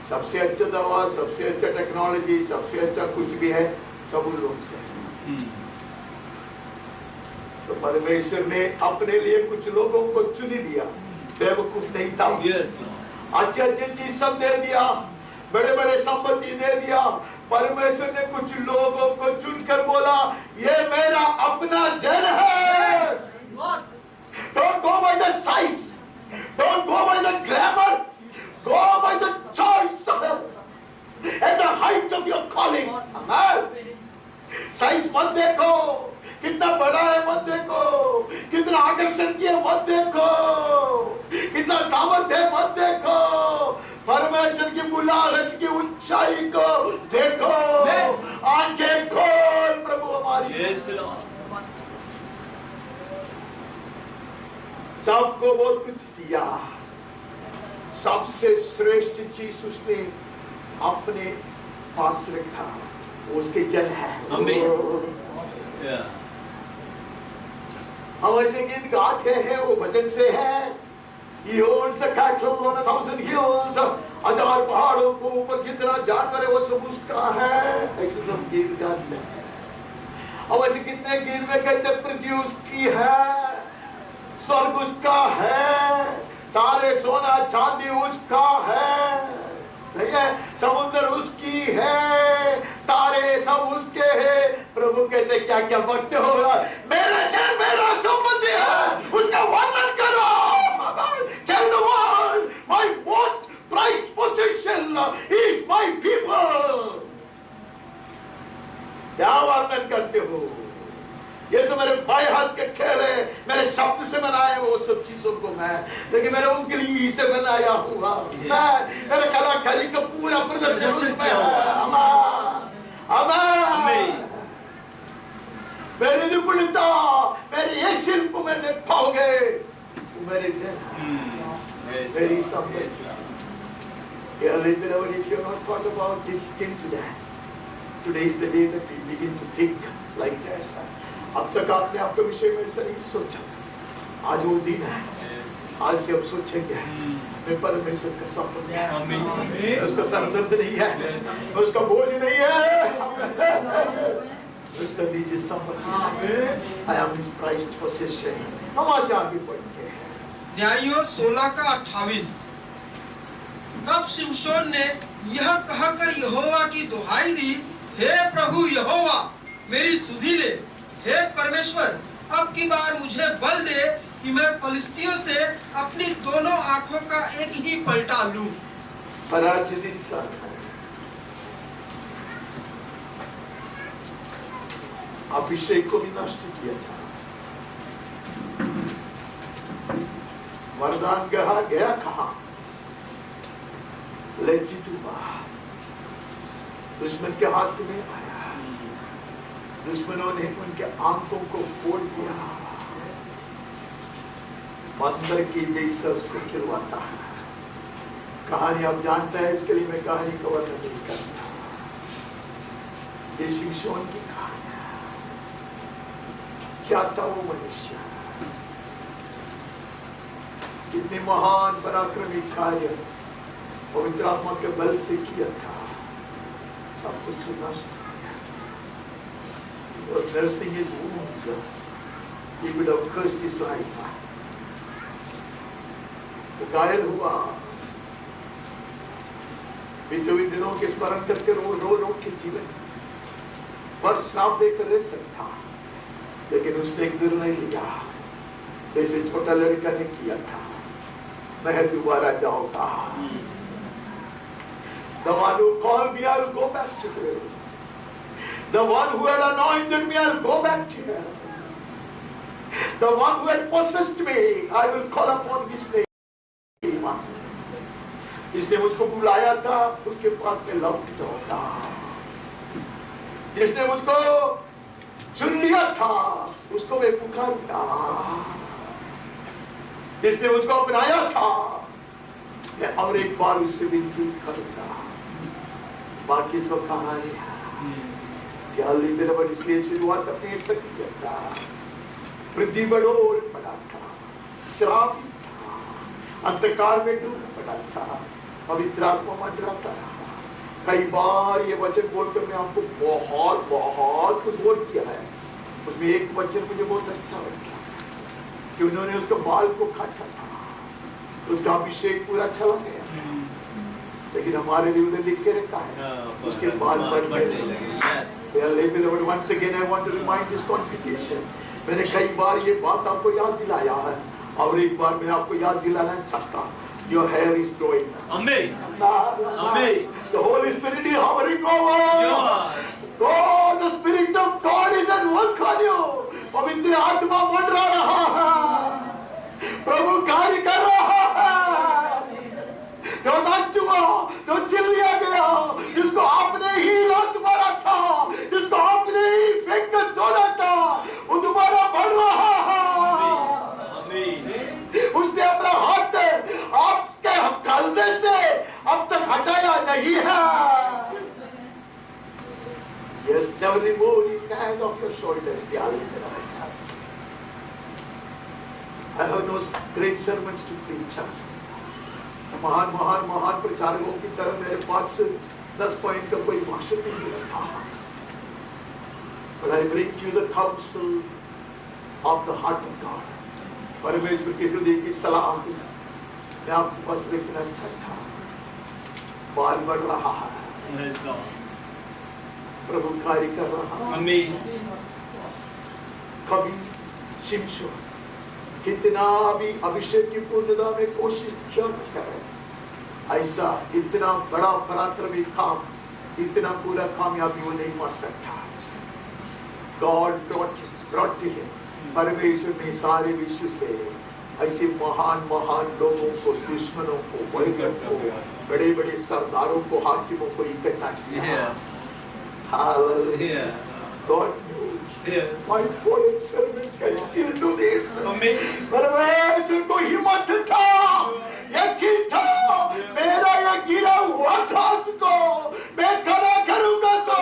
सबसे अच्छा दवा, सबसे अच्छा टेक्नोलॉजी, सबसे अच्छा कुछ भी है, सब उन लोग से है। तो परमेश्वर ने अपने लिए कुछ लोगों को चुन लिया, बेवकूफ नहीं था। अच्छे अच्छे चीज सब दे दिया, बड़े बड़े संपत्ति दे दिया। परमेश्वर ने कुछ लोगों को चुनकर बोला, ये मेरा अपना जन है। Don't go by the size, don't go by the glamour, go by the choice and the height of your calling. Amen. Size मत देखो, कितना बड़ा है मत देखो, कितना आकर्षण किया मत देखो, कितना सामर्थ्य है मत देखो, परमेश्वर की बुलाहट की ऊंचाई को देखो। आंखें खोल प्रभु हमारी। सबको बहुत कुछ दिया, सबसे श्रेष्ठ चीज उसने अपने पास रखा, उसके जन है। हम ऐसे गीत गाते हैं, वो भजन से है। He holds the cattle on 1,000 hills, 1000 पहाड़ों को ऊपर जितना जानवर है वो सब उसका है। ऐसे सब गीत गाते हैं। और ऐसे कितने गीत में कहते पृथ्वी उसकी है, स्वर्ग उसका है, सारे सोना चांदी उसका है, नहीं है? समुद्र उसकी है, तारे सब उसके हैं। प्रभु कहते क्या क्या भक्त हो रहा, मेरा जन मेरा संबंधी है, उसका वर्णन करो। Tell the world, my most prized possession is my people. क्या वर्णन करते हो? ये सब मेरे बाएं हाथ के खेल है, मेरे शब्द से बनाए वो सब चीजों को मैं, लेकिन मेरे उंगली से बनाया हुआ मैं, मेरे कलाकारी का पूरा प्रदर्शन उसमें है। अमेन। मेरी निपुणता, मेरे ये शिल्प में देख पाओगे, मेरे जन, मेरी संपत्ति। If you have not thought about it, into that. Today is the day that we begin to think like this. अब तक आपने आपके विषय में ऐसा नहीं सोचा, आज वो दिन है, आज से हम सोचेंगे मैं परमेश्वर का संबंध है, उसका सरदर्द नहीं है, उसका बोझ नहीं है, उसका निजी संबंध है। I am his prized possession। हम आज से आगे बढ़ते हैं। न्यायियों 16 का 28। तब शिमशोन ने यह कहकर यहोवा की दुहाई दी, हे प्रभु यहोवा मेरी सुधि ले, हे परमेश्वर अब की बार मुझे बल दे कि मैं फलिस्तियों से अपनी दोनों आंखों का एक ही पलटा लूं। पराजित इंसान अभिषेक को भी नष्ट किया था, वरदान गया कहा, लज्जित हुआ, दुश्मन के हाथ में आया, दुश्मनों ने उनके आंखों को फोड़ दिया, बंदर की जैसा उसको खिलवाता है। कहानी आप जानते हैं, इसके लिए मैं कहानी का वर्णन नहीं करता। ये शिमशोन की कहानी है। क्या था वो मनुष्य, कितने महान पराक्रमी कार्य पवित्र आत्मा के बल से किया था, सब कुछ नष्ट हो गया। He was nursing his wounds. He would have cursed his life. वो घायल हुआ, बीते हुए दिनों के स्मरण करके रो के जीवन पर श्राप देकर रह सकता, लेकिन उसने एक निर्णय लिया जैसे छोटा लड़का ने किया था, मैं दोबारा जाऊंगा। The one who called me, I'll go back to him. The one who had anointed me, I'll go back to him. The one who had possessed me, I will call upon his name. जिसने मुझको बुलाया था उसके पास में लौट जाऊंगा, जिसने मुझको चुन लिया था उसको मैं पुकारूंगा, जिसने मुझको अपनाया था मैं और एक बार उससे विनती करूंगा। बाकी सब कहानी है। क्या लिबरल इसलिए शुरुआत अपने ऐसा किया था, पृथ्वी बड़ोर पड़ा था, श्रापित था, अंधकार में डूब पड़ा था, पवित्र आत्मा मंडराता रहा। कई बार ये वचन बोलकर मैं आपको बहुत बहुत कुछ बोल दिया है। उसमें एक वचन मुझे बहुत अच्छा लगा कि उन्होंने उसके बाल को काटा था, उसका अभिषेक पूरा चला गया, लेकिन हमारे लिए उधर लिख के रखा है उसके बाल बढ़ने लगे। Once again I want to remind this congregation, मैंने कई बार ये बात आपको याद दिलाया है और एक बार मैं आपको याद दिलाना चाहता हूँ। Your hair is growing. Amen. Amen. The Holy Spirit is hovering over. Yes. God, the Spirit of God is at work on you. पवित्र आत्मा मंडरा रहा है, प्रभु कार्य कर रहा है। जो नष्ट हुआ, जो छिल लिया गया, जिसको आपने ही लात मारा था, जिसको आपने ही फेंक कर तोड़ा था, वो दोबारा बढ़ रहा है। उसने अपना हाथ आपके कंधे से अब तक हटाया नहीं है। Yes, never remove his hand off your shoulders. I have no great sermons to preach. महान प्रचारकों की तरह मेरे पास 10 पॉइंट का कोई भाषण नहीं रखा, but I bring to you the counsel of the heart of God. परमेश्वर के हृदय की सलाह मैं आपके पास रखना चाहता। बाल बढ़ रहा है, प्रभु कार्य कर रहा है। कभी शिमशोन कितना भी अभिषेक की पूर्णता में कोशिश क्यों करे, ऐसा इतना बड़ा पराक्रमी काम, इतना पूरा कामयाबी वो नहीं पा सकता। God brought to him, परमेश्वर ने सारे विश्व से ऐसे महान लोगों को, दुश्मनों को, वैगन को, बड़े बड़े सरदारों को, हाकिमों को इकट्ठा किया। Hallelujah. God knows. Yes. My fallen servant can still do this. परमेश्वर को हिम्मत था, यकीन था, मेरा ये गिरा हुआ घास को मैं खड़ा करूंगा तो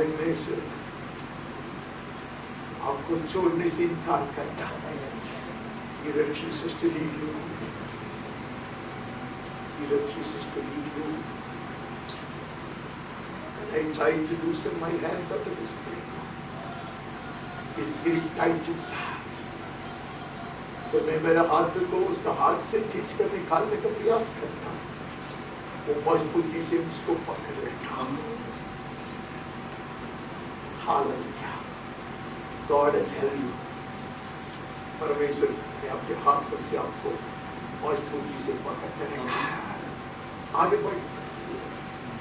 परमेश्वर आपको छोड़ने से इनकार करता है। He refuses to leave you. He refuses to leave you. And I tried to loosen my hands out of his grip. His grip tight inside. तो मैं मेरे हाथ को उसका हाथ से खींचकर निकालने का प्रयास करता, वो मजबूती से उसको पकड़ लेता। Hallelujah. God has held you. परमेश्वर ने आपके हाथों से आपको मजबूती से पकड़ रखा। आगे बढ़।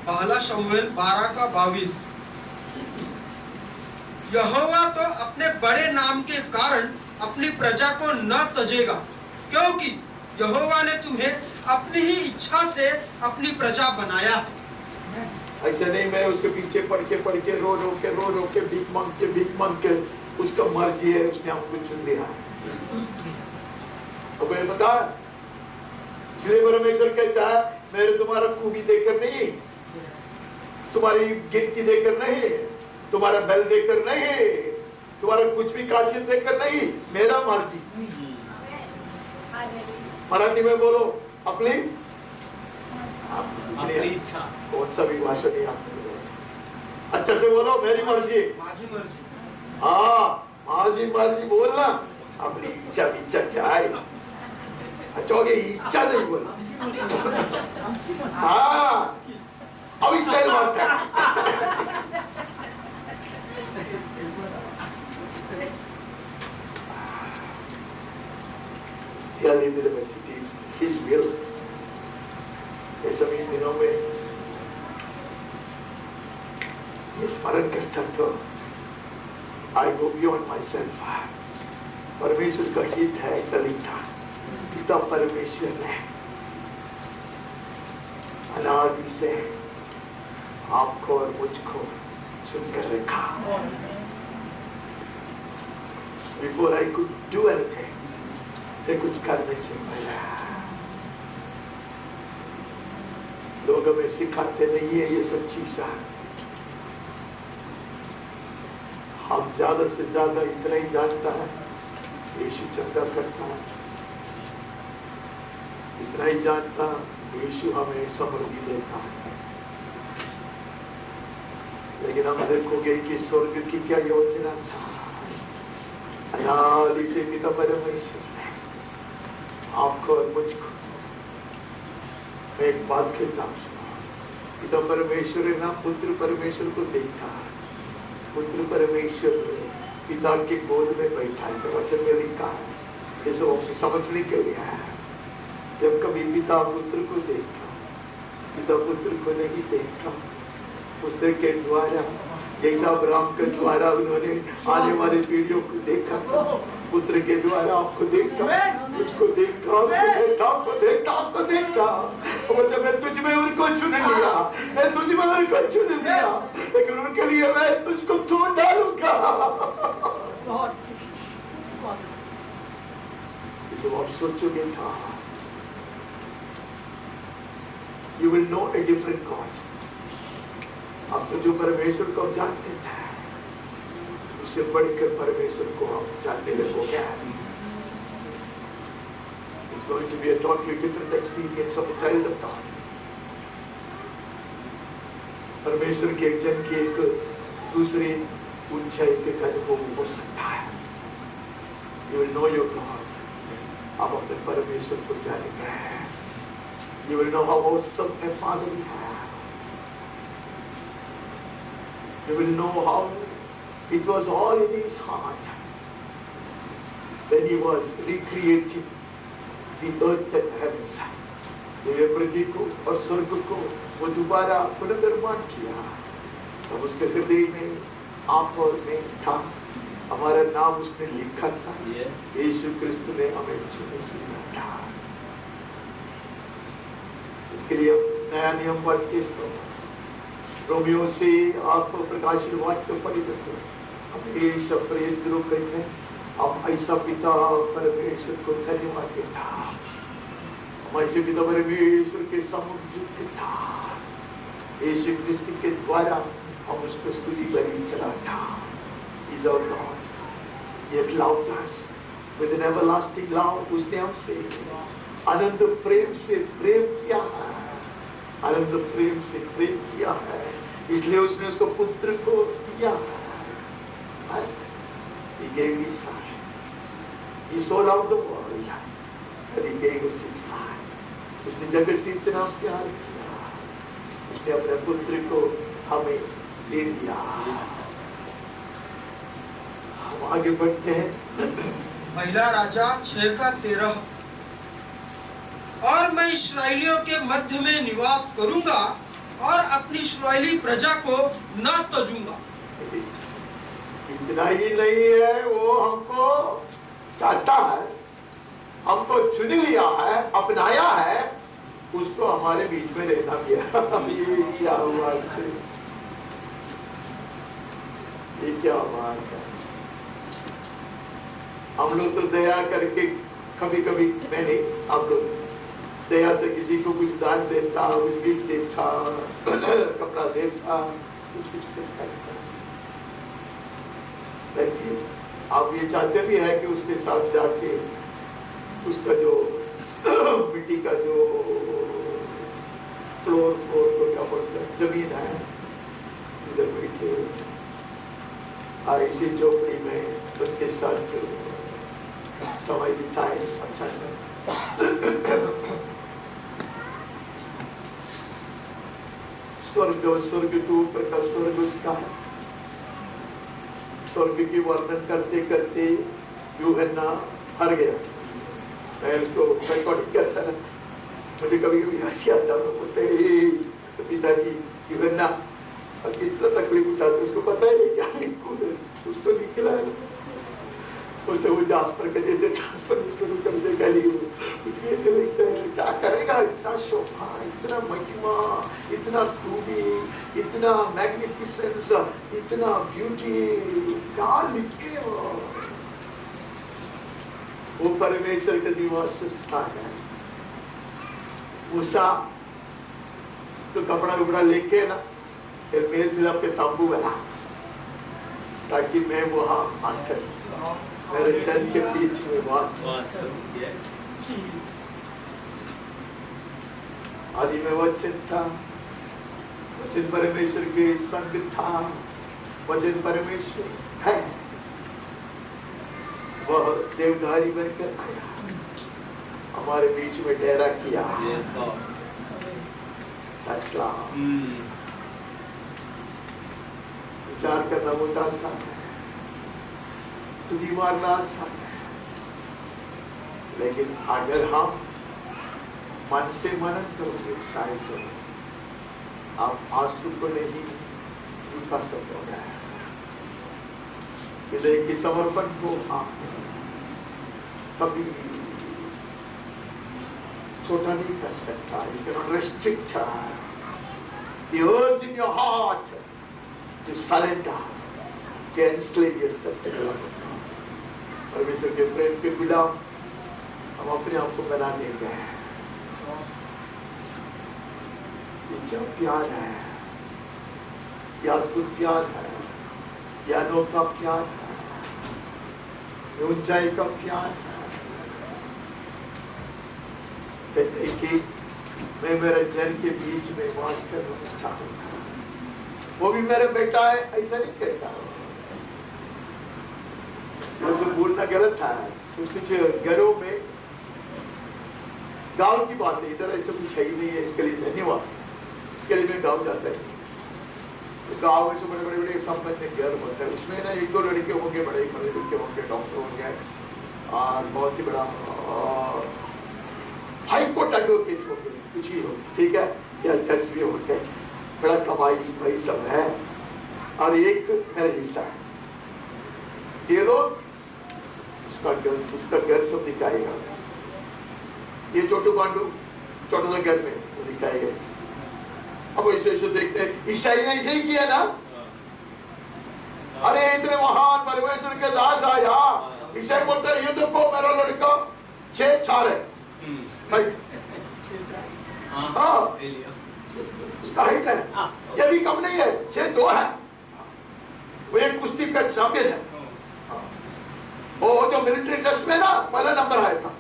पहला शमूएल 12:22। यहोवा तो अपने बड़े नाम के कारण अपनी प्रजा को न तजेगा, क्योंकि यहोवा ने तुम्हें अपनी ही इच्छा से अपनी प्रजा बनाया। ऐसा नहीं मैं उसके पीछे पढ़ के रो के भीख मांग के उसका मर्जी है, उसने हमको चुन लिया। अब मैं बता, इसलिए परमेश्वर कहता है मेरे तुम्हारा खूबी देकर नहीं, तुम्हारी गिनती देकर नहीं, तुम्हारा बल देकर नहीं, तुम्हारा कुछ भी खासियत देकर नहीं, मेरा मर्जी। मराठी में बोलो अपनी इच्छा। कौन सा भी भाषा नहीं आपको अच्छा से बोलो, मेरी मर्जी। हाँ माझी मर्जी बोलना, अपनी इच्छा क्या है? अच्छा इच्छा नहीं बोलना। हाँ अब स्टाइल मारता है। Tell him that it is his will. ऐसा भी दिनों में ये स्मरण करता तो I go beyond myself. परमेश्वर का हित है, ऐसा लिखा पिता परमेश्वर ने अनादि से आपको और मुझको चुनकर रखा। Before I could do anything, कुछ करने से पहले लोग हमें सिखाते नहीं है ये सब चीज़ें। हम ज्यादा से ज्यादा इतना ही जानता है यीशु चंगा करता है, इतना ही जानता यीशु हमें समृद्धि देता है। लेकिन हम देखोगे कि स्वर्ग की क्या योजना था। अनादि से पिता परमेश्वर आपको और मुझको मैं एक बात कहता हूँ, पिता परमेश्वर ने ना पुत्र परमेश्वर को देखा, पुत्र परमेश्वर पिता के गोद में बैठा है। वचन में लिखा है, ये सब अपनी समझने के लिए है। जब कभी पिता पुत्र को देखता, पिता पुत्र को नहीं देखता, पुत्र के द्वारा जैसा अब्राहम के द्वारा उन्होंने आने वाले पीढ़ियों को देखा, पुत्र के द्वारा आपको देखता, मुझको देखता, आपको देखता। और जब मैं तुझ में उनको चुन लिया, मैं तुझ में उनको चुन लिया, लेकिन उनके लिए मैं तुझको तोड़ डालूंगा। इसे आप सोचोगे था, you will know a different God. आप तो जो परमेश्वर को जानते थे उससे बढ़कर परमेश्वर को आप जानने लगोगे। It's going to be a totally different experience of a child of God. परमेश्वर के एक जन की एक दूसरी ऊंचाई के अनुभव हो सकता है। You will know your God. आप अपने परमेश्वर को जानेंगे। You will know how awesome a Father you have. You will know how it was all in his heart when he was recreating the earth and heavens. ये पृथ्वी को और स्वर्ग को वो दोबारा पुनर्निर्माण किया। तब उसके हृदय में आप और मैं था, हमारा नाम उसने लिखा था। यीशु क्रिस्त ने हमें चुन लिया था। इसके लिए नया नियम पढ़ते थे, रोमियो से आपको प्रकाशित वाक्य पढ़ी देते हैं। सब प्रेरित लोग कहते हैं हम ऐसा पिता परमेश्वर को धन्यवाद देता, हम ऐसे पिता परमेश्वर के समुचित पिता यीशु क्रिस्त के द्वारा हम उसको स्तुति बलि चढ़ाता। He's our God. He has loved us with an everlasting love. उसने हमसे अनंत प्रेम से प्रेम किया है, अनंत प्रेम से प्रेम किया है, इसलिए उसने उसको पुत्र को दिया है। He gave his son. He so loved the world that he gave us his son. उसने जगत से इतना प्यार किया, उसने अपने पुत्र को हमें दे दिया। हम आगे बढ़ते हैं। पहला राजा 6:13। और मैं इस्राएलियों के मध्य में निवास करूंगा और अपनी इस्राएली प्रजा को न तजूंगा। इतना ही नहीं है, वो हमको चाहता है, हमको चुन लिया है, अपनाया है, उसको हमारे बीच में रहना भी है। ये क्या हुआ इससे? ये क्या बात है? हम लोग तो दया करके कभी कभी, मैंने आप लोग दया से किसी को कुछ दान देता, कुछ गिफ्ट देता, कपड़ा देता, कुछ देता। लेकिन आप ये चाहते भी है कि उसके साथ जाके उसका जो मिट्टी का जो फ्लोर को क्या बोलते हैं, जमीन है, उधर बैठे और इसी झोपड़ी में उसके साथ समय बिताए। अच्छा स्वर्ग के ऊपर का स्वर्ग उसका है। स्वर्ग की वर्णन करते करते यूहन्ना हर गया। मैं उसको रिकॉर्डिंग करता ना, मुझे कभी कभी हंसी आता है। बोलते तो पिताजी यूहन्ना कितना तकलीफ उठाते, उसको पता ही नहीं क्या लिखूं, कुछ तो निकला है। बोलते वो जास्पर का जैसे जास्पर करते गाली कुछ भी ऐसे लिखता है, क्या करेगा? इतना शोभा, इतना महिमा, इतना खूबी, इतना मैग्निफिसेंस, इतना ब्यूटी, क्या लिखे वो परमेश्वर का निवास स्थान है। मूसा तो कपड़ा उपड़ा लेके ना मेल मिलाप के तंबू बना, ताकि मैं वहां आकर मेरे जन के बीच में वास करूं। आदि में वचन था, वचन परमेश्वर के संग था, वचन परमेश्वर है, वह देवधारी बनकर आया, हमारे बीच में डेरा किया। विचार करना मोटा आसान है, तुझी मारना आसान है, लेकिन अगर हम मन से मनन करोगे शायद आप आंसू को नहीं रुका सकोगे। हृदय के समर्पण को आप कभी छोटा नहीं कर सकता। You cannot restrict the urge in your heart to surrender, to enslave yourself to the love of God. परमेश्वर के प्रेम के गुलाम हम अपने आप को बना देंगे। ये क्या प्यार है, ये अद्भुत प्यार है, ये अनोखा प्यार है, ये ऊंचाई का प्यार है। कहते हैं कि मैं मेरे जन के बीच में वास करना चाहूंगा, वो भी मेरा बेटा है, ऐसा नहीं कहता। वैसे बोलना गलत था, कुछ घरों में गांव की बात है, इधर ऐसा कुछ है ही नहीं है। इसके लिए धन्यवाद, इसके लिए मैं गांव जाता है। तो गांव में से बड़े बड़े संपन्न घर होता है, उसमें ना एक दो लड़के होंगे, बड़े बड़े लड़के होंगे, डॉक्टर होंगे और बहुत ही बड़ा हाई कोर्ट एडवोकेट होंगे, कुछ ही हो, ठीक है, या जज भी होते हैं, बड़ा कमाई भाई सब है। और एक मेरे जैसा है, ये लोग उसका घर सब दिखाएगा। ये छोटू पांडू छोटा सा घर में वो दिखाएगा। अब ऐसे ऐसे देखते हैं, ईसाई ने ऐसे ही किया ना। अरे इतने महान परमेश्वर के दास आया, ईसाई बोलते हैं ये देखो मेरा लड़का 6 छार है। हाँ उसका हाइट है, ये भी कम नहीं है, 6'2" है। वो एक कुश्ती का चैंपियन है। वो जो मिलिट्री टेस्ट में ना पहला नंबर आया था।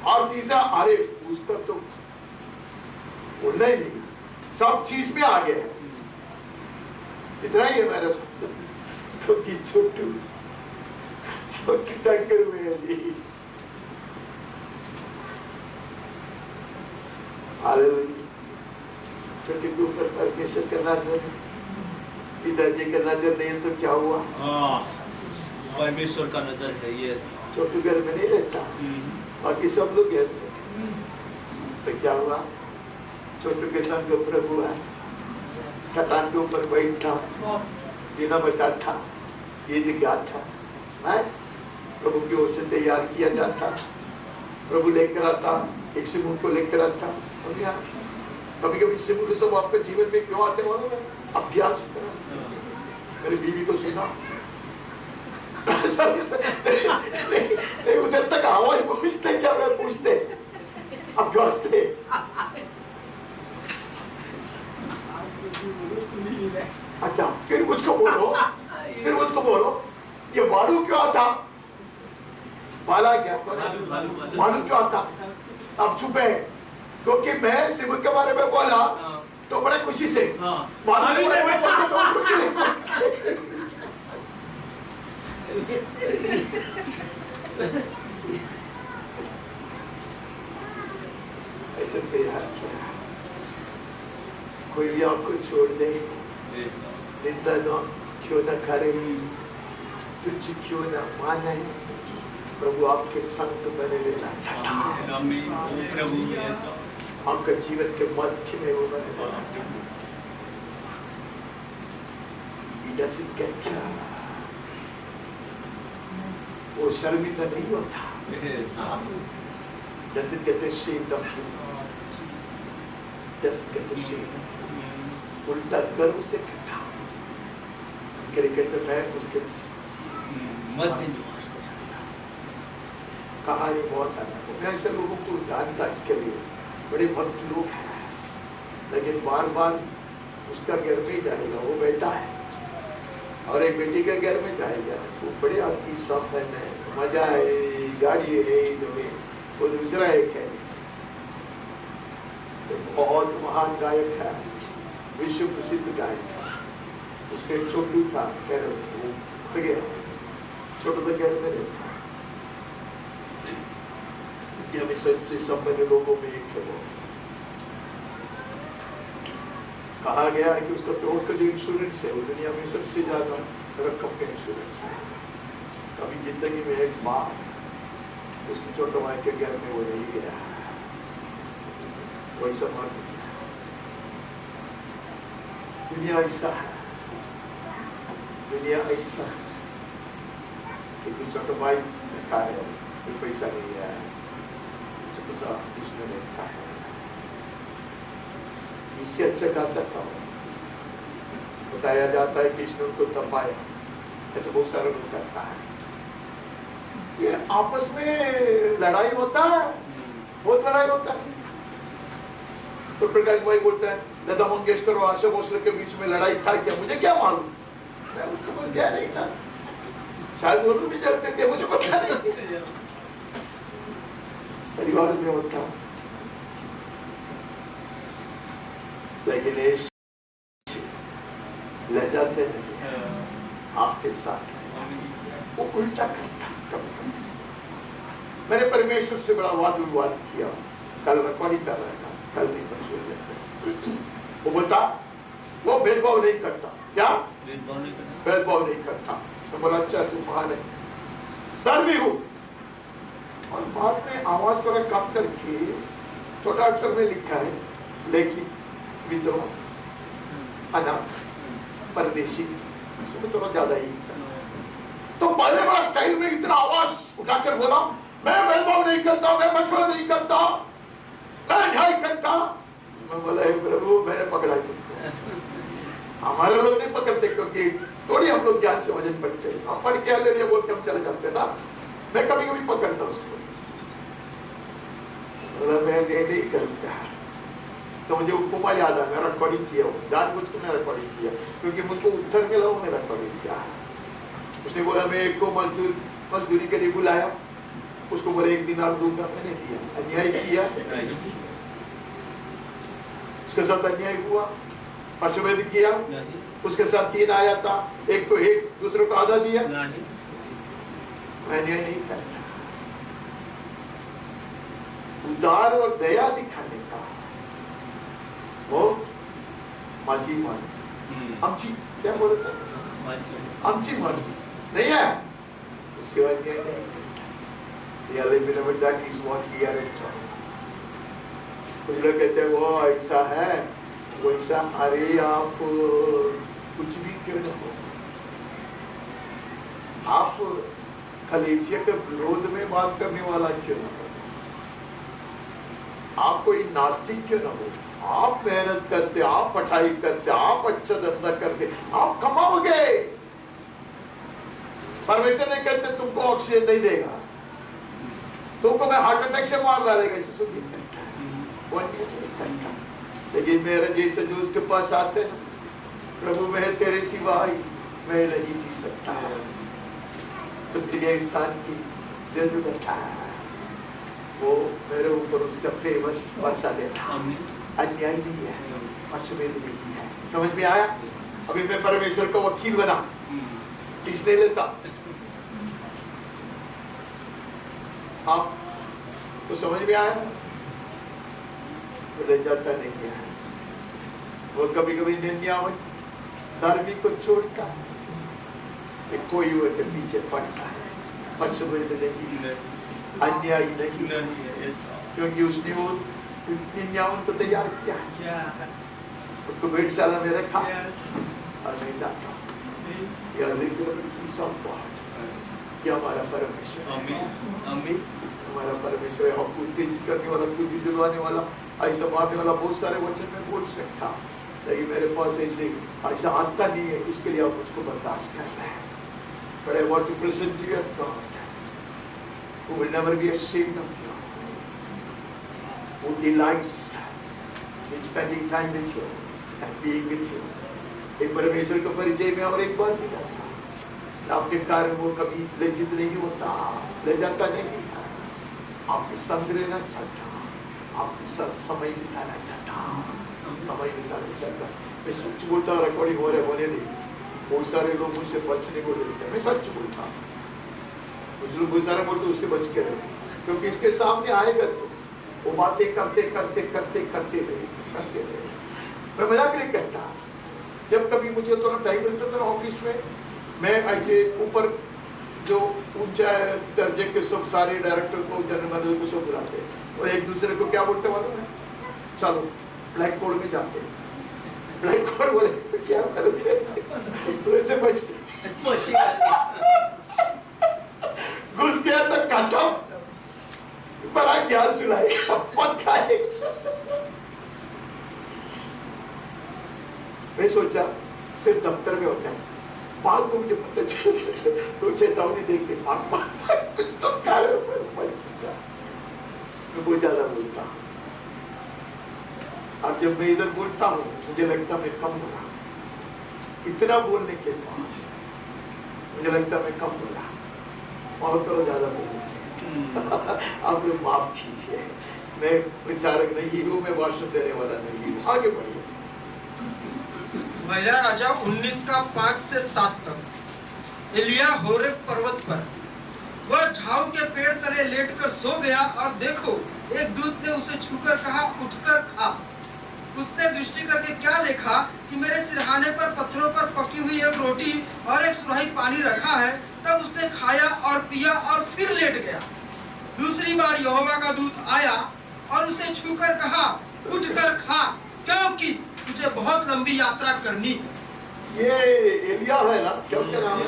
और तीसरा, अरे उसका तो बोलना ही नहीं, सब चीज में आगे है। इतना ही है मेरे साथ, क्योंकि छोटू टक्कर में है। छोटे के ऊपर परमेश्वर का नजर, पिताजी का नजर नहीं है तो क्या हुआ? परमेश्वर का नजर है। यस, छोटू घर में नहीं रहता, बाकी सब लोग घर में, तो क्या हुआ? छोटू के संग प्रभु है, चट्टान के ऊपर बैठा, बिना बचा था, ये क्या था? प्रभु की ओर से तैयार किया जाता, प्रभु लेकर आता, एक सिमून को लेकर आता। कभी कभी सिमून सब आपके जीवन में क्यों आते मालूम है? अभ्यास करा। मेरी बीवी को सुना, नहीं उधर तक आवाज पूछते क्या? मैं पूछते अभ्यास थे। अच्छा, फिर मुझको बोलो, ये बालू क्यों आता? बाला क्या? बालू क्यों आता? अब चुप है, क्योंकि मैं सिमून के बारे में बोला तो बड़े खुशी से बालू के बारे में बोलते तो खुशी नहीं। ऐसे तैयार किया, कोई भी आपको छोड़ दे, निंदा क्यों न करे, तुझ क्यों न माने, प्रभु आपके संग बने रहना चाहता है। आपका जीवन के मध्य में वो बने रहना चाहता है। वो शर्मिंदा नहीं होता, जैसे कहते उल्टा गर्व से कहता, मैं उसके कहानी बहुत है। मैं ऐसे लोगों को जानता, इसके लिए बड़े भक्त लोग हैं, लेकिन बार बार उसका घर में जाएगा, वो बेटा है, और एक बेटी के घर में जाएगा, वो बड़े अति संपन्न है, मजा है, गाड़ी है, जमीन। वो दूसरा एक है, बहुत महान गायक है, विश्व प्रसिद्ध गायक है, उसके एक छोटू था, कह रहे वो गया, छोटा सा घर में रहता, हमें सबसे संपन्न लोगों में एक है। वो कहा गया है कि उसका पेड़ का जो इंश्योरेंस है वो दुनिया में सबसे ज्यादा रकम का इंश्योरेंस है। कभी जिंदगी में एक बार उसकी छोटे भाई के घर में वो नहीं गया, वैसा मान दुनिया ऐसा है, दुनिया ऐसा है कि कुछ छोटे भाई लिखा है, कोई पैसा नहीं है, इसमें लिखा है, इससे अच्छा खासा था। बताया जाता है कि इसने उनको तपाया, ऐसे बहुत सारे लोग करता है। ये आपस में लड़ाई होता है, बहुत लड़ाई होता है। तो प्रकाश भाई बोलता है लता मंगेशकर और आशा भोसले के बीच में लड़ाई था क्या? मुझे क्या मालूम, मैं उसको कुछ क्या नहीं था, शायद दोनों भी जलते थे, मुझे पता नहीं। परिवार में होता, लेकिन ले जाते नहीं, आपके साथ वो उल्टा करता। मैंने परमेश्वर से बड़ा वाद विवाद किया, कल रिकॉर्डिंग कर रहा था, कल नहीं परसों। वो बोलता वो भेदभाव नहीं करता, क्या भेदभाव नहीं करता। तो बोला अच्छा सुभान है, धर्मी हूँ। और बाद में आवाज थोड़ा कम करके छोटा अक्षर में लिखा है, लेकिन विधवा, अनाथ, परदेशी, थोड़ा ज्यादा ही। तो पहले बड़ा स्टाइल में इतना आवाज उठाकर बोला, मैं भेदभाव नहीं करता, मैं मछुआ नहीं करता, मैं न्याय करता। मैं बोला हे प्रभु, मैंने पकड़ा तुमको। हमारे लोग नहीं पकड़ते, क्योंकि थोड़ी हम लोग ज्ञान से वजन पड़ते हैं, हम पढ़ के ले रहे बोल के हम चले जाते ना। मैं कभी कभी पकड़ता उसको, बोला मैं नहीं करता, तो मुझे उपमा याद आ, मैं रिकॉर्डिंग किया हूँ, जानबूझ के मैं रिकॉर्डिंग किया क्योंकि मुझको उत्तर मिला हो, मैं रिकॉर्डिंग किया। उसने बोला मैं एक को मजदूरी के लिए बुलाया, उसको बोले 1 दिनार दूंगा, मैंने दिया। अन्याय किया, उसके साथ अन्याय हुआ, पक्षभेद किया, उसके साथ 3 आया था, एक को 1 दूसरे को आधा दिया, मैं अन्याय नहीं करता। उदार और दया दिखाने का वो माझी आमची क्या बोलते आमची मर्जी नहीं है, उससे अन्याय नहीं करता। कुछ लोग कहते हैं वो ऐसा है वैसा, अरे आप कुछ भी क्यों न हो, आप कलीसिया के विरोध में बात करने वाला क्यों न हो, आप कोई नास्तिक क्यों न हो, आप मेहनत करते, आप पढ़ाई करते, आप अच्छा धंधा करते, आप कमाओगे। परमेश्वर ने कहते तुमको ऑक्सीजन नहीं देगा, तुमको मैं हार्ट अटैक से मार डालेगा, इसे सुन नहीं करता, लेकिन मेरे जैसे जो उसके पास आते हैं, प्रभु मैं तेरे सिवाय मैं नहीं जी सकता, तो तेरे इंसान की जरूरत है, वो मेरे ऊपर उसका फेवर बरसा देता। अन्याय नहीं है, पक्षभेद नहीं है। समझ में आया? अभी मैं परमेश्वर का वकील बना, फीस नहीं लेता। आप तो समझ में आया? ले जाता नहीं है वो, कभी कभी निन्यावन धार्मिक को छोड़ता है, कोई वो के पीछे पड़ता है, पक्षभेद नहीं, अन्याय नहीं, क्योंकि उसने वो 99 को तैयार किया, उसको भेड़शाला में रखा और नहीं जाता। हमारा परमेश्वर, हमारा परमेश्वर हमको उत्तेजित करने वाला, बुद्धि दिलवाने वाला, ऐसा बांटने वाला बहुत सारे वचन में बोल सकता, लेकिन मेरे पास ऐसा आता नहीं है, इसके लिए आप मुझको बर्दाश्त कर रहे हैं। But I want to present to you a God who will never be ashamed of you, who delights in spending time with you and being with you. एक परमेश्वर के परिचय में और एक बार मिला था, आपके कारण वो कभी लज्जित नहीं होता, ले जाता नहीं, आपके संग रहना चाहता, आपके साथ समय बिताना चाहता, समय बिताना चाहता। मैं सच बोलता, रिकॉर्डिंग हो रहे होने नहीं, बहुत सारे लोग मुझसे बचने को बोलते हैं, मैं सच बोलता, कुछ लोग बहुत सारे बोलते उससे बच के रहे, क्योंकि इसके सामने आएगा तो वो बातें करते करते करते करते रहे। मैं मजाक नहीं करता, जब कभी मुझे थोड़ा टाइम मिलता था ऑफिस में, मैं ऐसे ऊपर जो ऊंचा दर्जे के सब सारे डायरेक्टर को, जनरल मैनेजर को सब बुलाते और एक दूसरे को क्या बोलते मालूम है? चलो ब्लैक कोड में जाते। ब्लैक कोड बोले तो क्या करोगे? वैसे बचते घुस गया तो खत्म, बड़ा ज्ञान सुनाएगा, मत खाएगा। मैं सोचा सिर्फ दफ्तर में होता है, बाद को मुझे पता चला तो चेतावनी देख के कुछ तो मैं बहुत ज्यादा बोलता हूँ, और जब मैं इधर बोलता हूँ मुझे लगता मैं कम बोला, इतना बोलने के बाद मुझे लगता मैं कम बोला, और थोड़ा ज्यादा बोलना चाहिए। आप लोग माफ कीजिए, मैं विचारक नहीं हूँ, मैं भाषण देने वाला नहीं हूँ। आगे बढ़िए। पहला राजा 19 का 5 से 7 तक। एलिया होरेब पर्वत पर वह झाऊ के पेड़ तले लेटकर सो गया, और देखो एक दूत ने उसे छूकर कहा, उठकर खा। उसने दृष्टि करके क्या देखा कि मेरे सिरहाने पर पत्थरों पर पकी हुई एक रोटी और एक सुराही पानी रखा है। तब उसने खाया और पिया और फिर लेट गया। दूसरी बार यहोवा का दूत आया और उसे छूकर कहा, उठकर खा, क्योंकि तुझे बहुत लंबी यात्रा करनी। ये एलिया है ना, क्या उसका नाम है?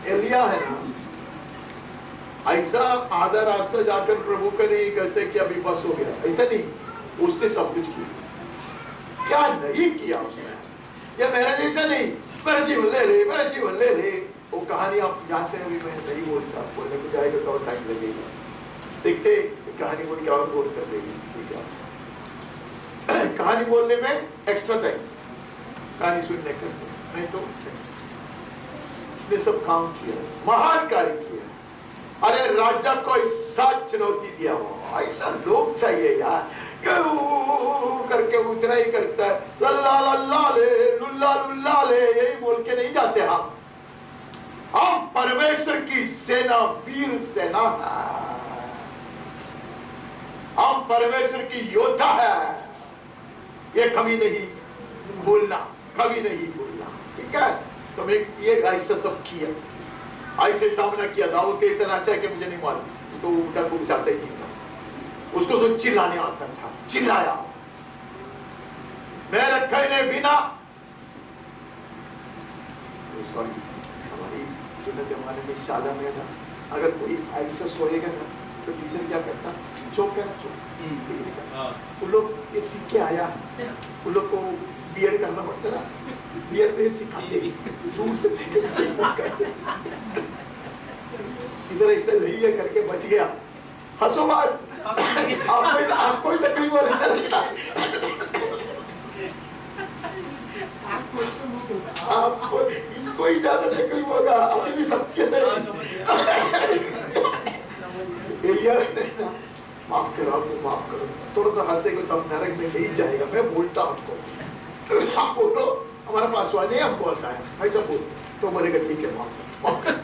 एलिया है ना। ऐसा आधा रास्ता जाकर प्रभु को नहीं कहते कि अभी बस हो गया, ऐसा नहीं, उसने सब कुछ किया। क्या नहीं किया उसने? ये मेरा जैसा नहीं, मेरा जीवन ले ले, मेरा जीवन ले ले। वो कहानी आप जानते हैं, अभी मैं नहीं बोलता, बोलने को जाएगा तो और टाइम लगेगा। देखते कहानी बोल के और बोल कर देगी, ठीक है। कहानी बोलने में एक्स्ट्रा टाइम, कहानी सुनने का नहीं तो इसने सब काम किया, महान कार्य किया। अरे राजा को ऐसा चुनौती दिया हो, ऐसा लोग चाहिए यार, करके उतना ही करता है, लल्ला लल्ला ले लुल्ला लुल्ला ले, यही बोल के नहीं जाते हम परमेश्वर की सेना, वीर सेना, हम परमेश्वर की योद्धा है, ये कभी नहीं भूलना, कभी नहीं भूलना, ठीक है। तो मैं ये ऐसा सब किया, ऐसे सामना किया। दाऊद के ऐसा नाचा है कि मुझे नहीं मालूम, तो उल्टा को जाता ही नहीं था, उसको तो चिल्लाने आता था, चिल्लाया, मेरे कहने बिना। सॉरी, हमारी जमाने में शाला में ना, अगर कोई ऐसा सोएगा ना तो टीचर क्या करता, चौक है ना, चौक। उन लोग ये सीख के आया, उन लोग को बीएड करना पड़ता ना, बीएड में सिखाते दूर से फेंके इधर ऐसा नहीं है करके बच गया। हंसो बात, आपको ही तकलीफ हो आपको, इसको ही ज्यादा तकलीफ होगा, अभी भी सबसे माफ करो, आपको माफ करो, थोड़ा सा हंसेगा तो हम नरक में नहीं जाएगा। मैं बोलता आपको, आप बोलो हमारा पासवान है, हमको हंसाया, ऐसा बोल तो बोलेगा ठीक है, माफ कर।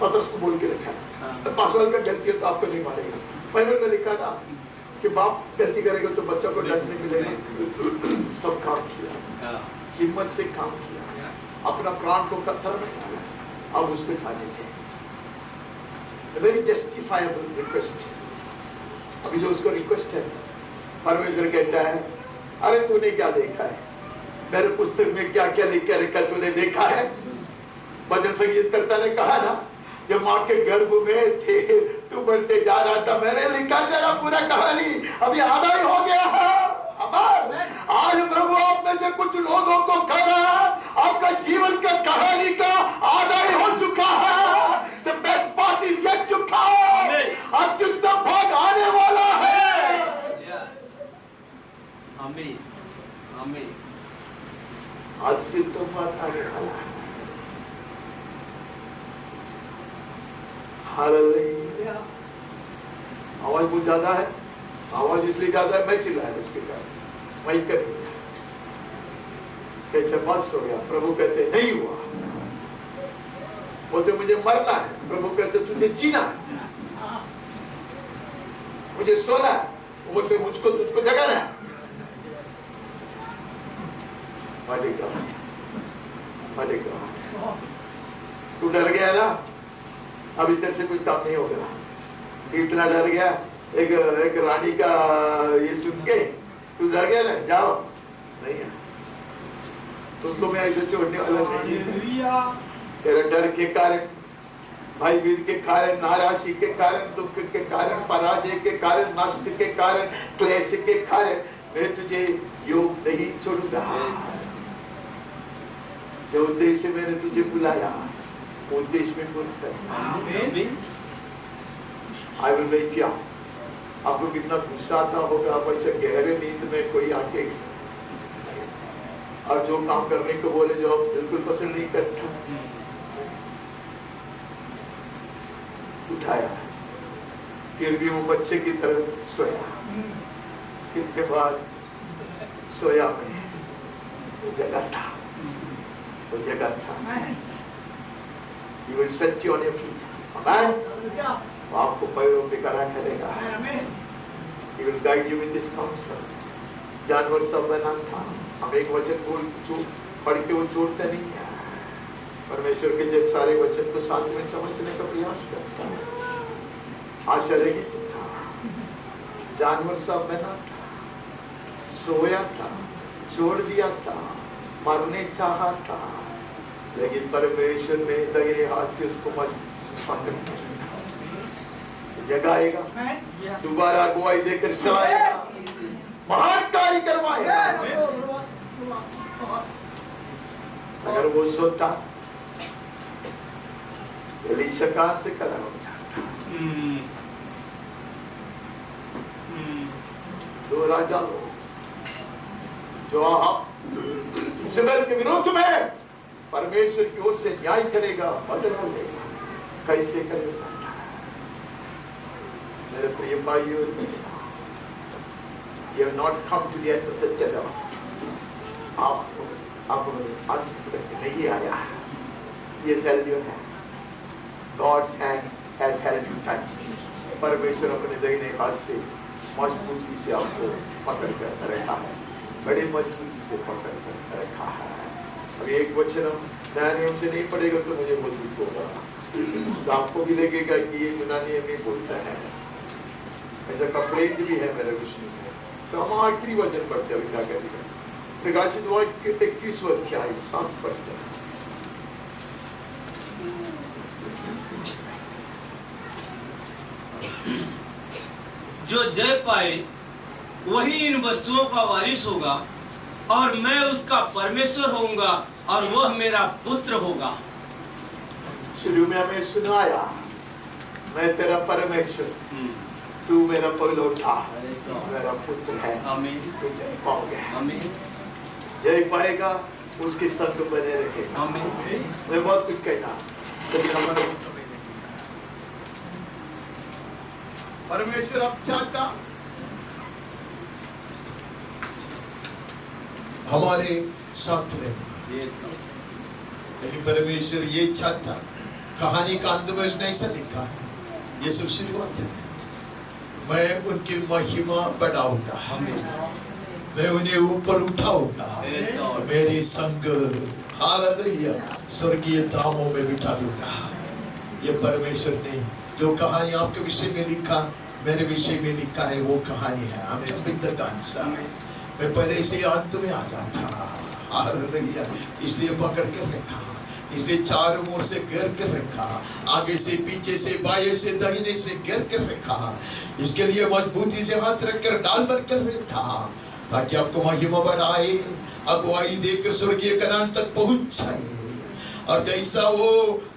पतरस को बोल के रखा है, पासवान का गलती है तो आपको नहीं मारेगा। बाइबल में लिखा था कि बाप गलती करेगा तो बच्चा को दंड नहीं मिलेगा। सब काम किया, हिम्मत से काम किया, अपना प्राण को पत्थर में डाला, अब उसको खाने थे। Very justifiable request. अभी जो उसको रिक्वेस्ट है, परमेश्वर कहता है, अरे तूने क्या देखा है, मेरे पुस्तक में क्या क्या लिख कर रखा तूने देखा है। भजन संगीत करता ने कहा ना, जब माँ के गर्भ में थे तू बढ़ते जा रहा था, मैंने लिखा तेरा पूरा कहानी, अभी आधा ही हो गया है। आज प्रभु आप में से कुछ लोगों को कह रहा है, आपका जीवन का कहानी का आधा ही हो चुका है। The best part is yet to come. अत्युत्तम भाग आने वाला है। आमीन, आमीन। अत्युत्तम भाग आने वाला है। हालेलुया। आवाज बहुत ज्यादा है, आवाज इसलिए ज्यादा है, मैं चिल्लाया उसके कारण, वही कर कहते बस हो गया। प्रभु कहते नहीं हुआ, बोलते मुझे मरना है, प्रभु कहते तुझे जीना है, मुझे सोना है, बोलते मुझको तुझको जगाना है। तू डर गया ना, अब इधर से कुछ काम नहीं होगा, इतना डर गया। एक रानी का ये सुन के तू डर गया ना, जाओ नहीं है, तुमको मैं ऐसे छोड़ने वाला नहीं। तेरे डर के कारण, भाई विध के कारण, नाराजी के कारण, दुख के कारण, पराजय के कारण, नष्ट के कारण, क्लेश के कारण मैं तुझे योग नहीं छोड़ूंगा। जो उद्देश्य मैंने तुझे बुलाया, उद्देश्य में पूर्ण कर। I will make you. आपको कितना गुस्सा आता होगा, आप ऐसे गहरे नींद में कोई आके और जो काम करने को बोले जो आप बिल्कुल पसंद नहीं करते, उठाया, फिर भी वो बच्चे की तरह सोया। कितने बाद सोया में वो जगह था, वो जगह था। He will set you on your feet. Amen. वो आपको पैरों पे खड़ा करेगा। He will guide you with his counsel. जानवर सब बना था, हम एक वचन पढ़ के वो छोड़ते नहीं है। परमेश्वर के जब सारे वचन को साथ में समझने का प्रयास करता है। आश्चर्यचकित था, जानवर सब बना था, सोया था, छोड़ दिया था, मरने चाहा था, लेकिन परमेश्वर ने दाहिने हाथ से उसको मजबूत जगाएगा, दोबारा अगुवाई देकर चलाएगा, महान कार्य करवाएगा। अगर वो सोता, एलीशा कहां से खड़ा हो जाता। दो राजा लोग जो इस्राएल के विरोध में परमेश्वर की ओर से न्याय करेगा, बदला लेगा, कैसे करेगा? मेरे प्रिय भाइयों, you have not come to the end of the tunnel. आप अंत तक नहीं आया। He has held your hand. God's hand has held you tight. परमेश्वर अपने दाहिने हाथ से मजबूती से आपको पकड़ कर रखा है, बड़ी मजबूती से पकड़ कर रखा है। अब एक वचन नया नियम से नहीं पड़ेगा तो मुझे बहुत दुख होगा, तो आपको भी लगेगा कि ये यूनानी में बोलता है, ऐसा कंप्लेंट भी है मेरे विष्णु में। तो हम आखिरी वचन पढ़ते हैं, क्या करेगा? प्रकाशित वाक्य 21वां अध्याय 7 पढ़ते हैं। जो जय पाए वही इन वस्तुओं का वारिस होगा, और मैं उसका परमेश्वर होऊंगा और वह मेरा पुत्र होगा। शुरू में हमें सुनाया, मैं तेरा परमेश्वर, तू मेरा पहलौठा, मेरा पुत्र है, तू जय पाओगे। जय पाएगा, उसके संग बने रहेगा। मैं बहुत कुछ कहना, लेकिन हमारा समय नहीं। परमेश्वर अब चाहता हमारे साथ रहे, लेकिन परमेश्वर ये चाहता, कहानी का अंत में उसने ऐसा लिखा है, ये सब शुरुआत है, मैं उनकी महिमा बढ़ाऊंगा, मैं उन्हें ऊपर उठाऊंगा, मेरे संग हालेलुया स्वर्गीय धामों में बिठा दूंगा। ये परमेश्वर ने जो कहानी आपके विषय में लिखा, मेरे विषय में लिखा है, वो कहानी है। मैं पहले से अंत में आ जाता, हालेलुया, इसलिए पकड़ कर रखा, इसलिए चारों ओर से घेर कर रखा, आगे से पीछे से बाएं से दाहिने से घेर कर रखा, इसके लिए मजबूती से हाथ रखकर डाल भर कर रखा, ताकि आपको महिमा बढ़ाए, अगुवाई देकर स्वर्गीय कनान तक पहुंच जाए। और जैसा वो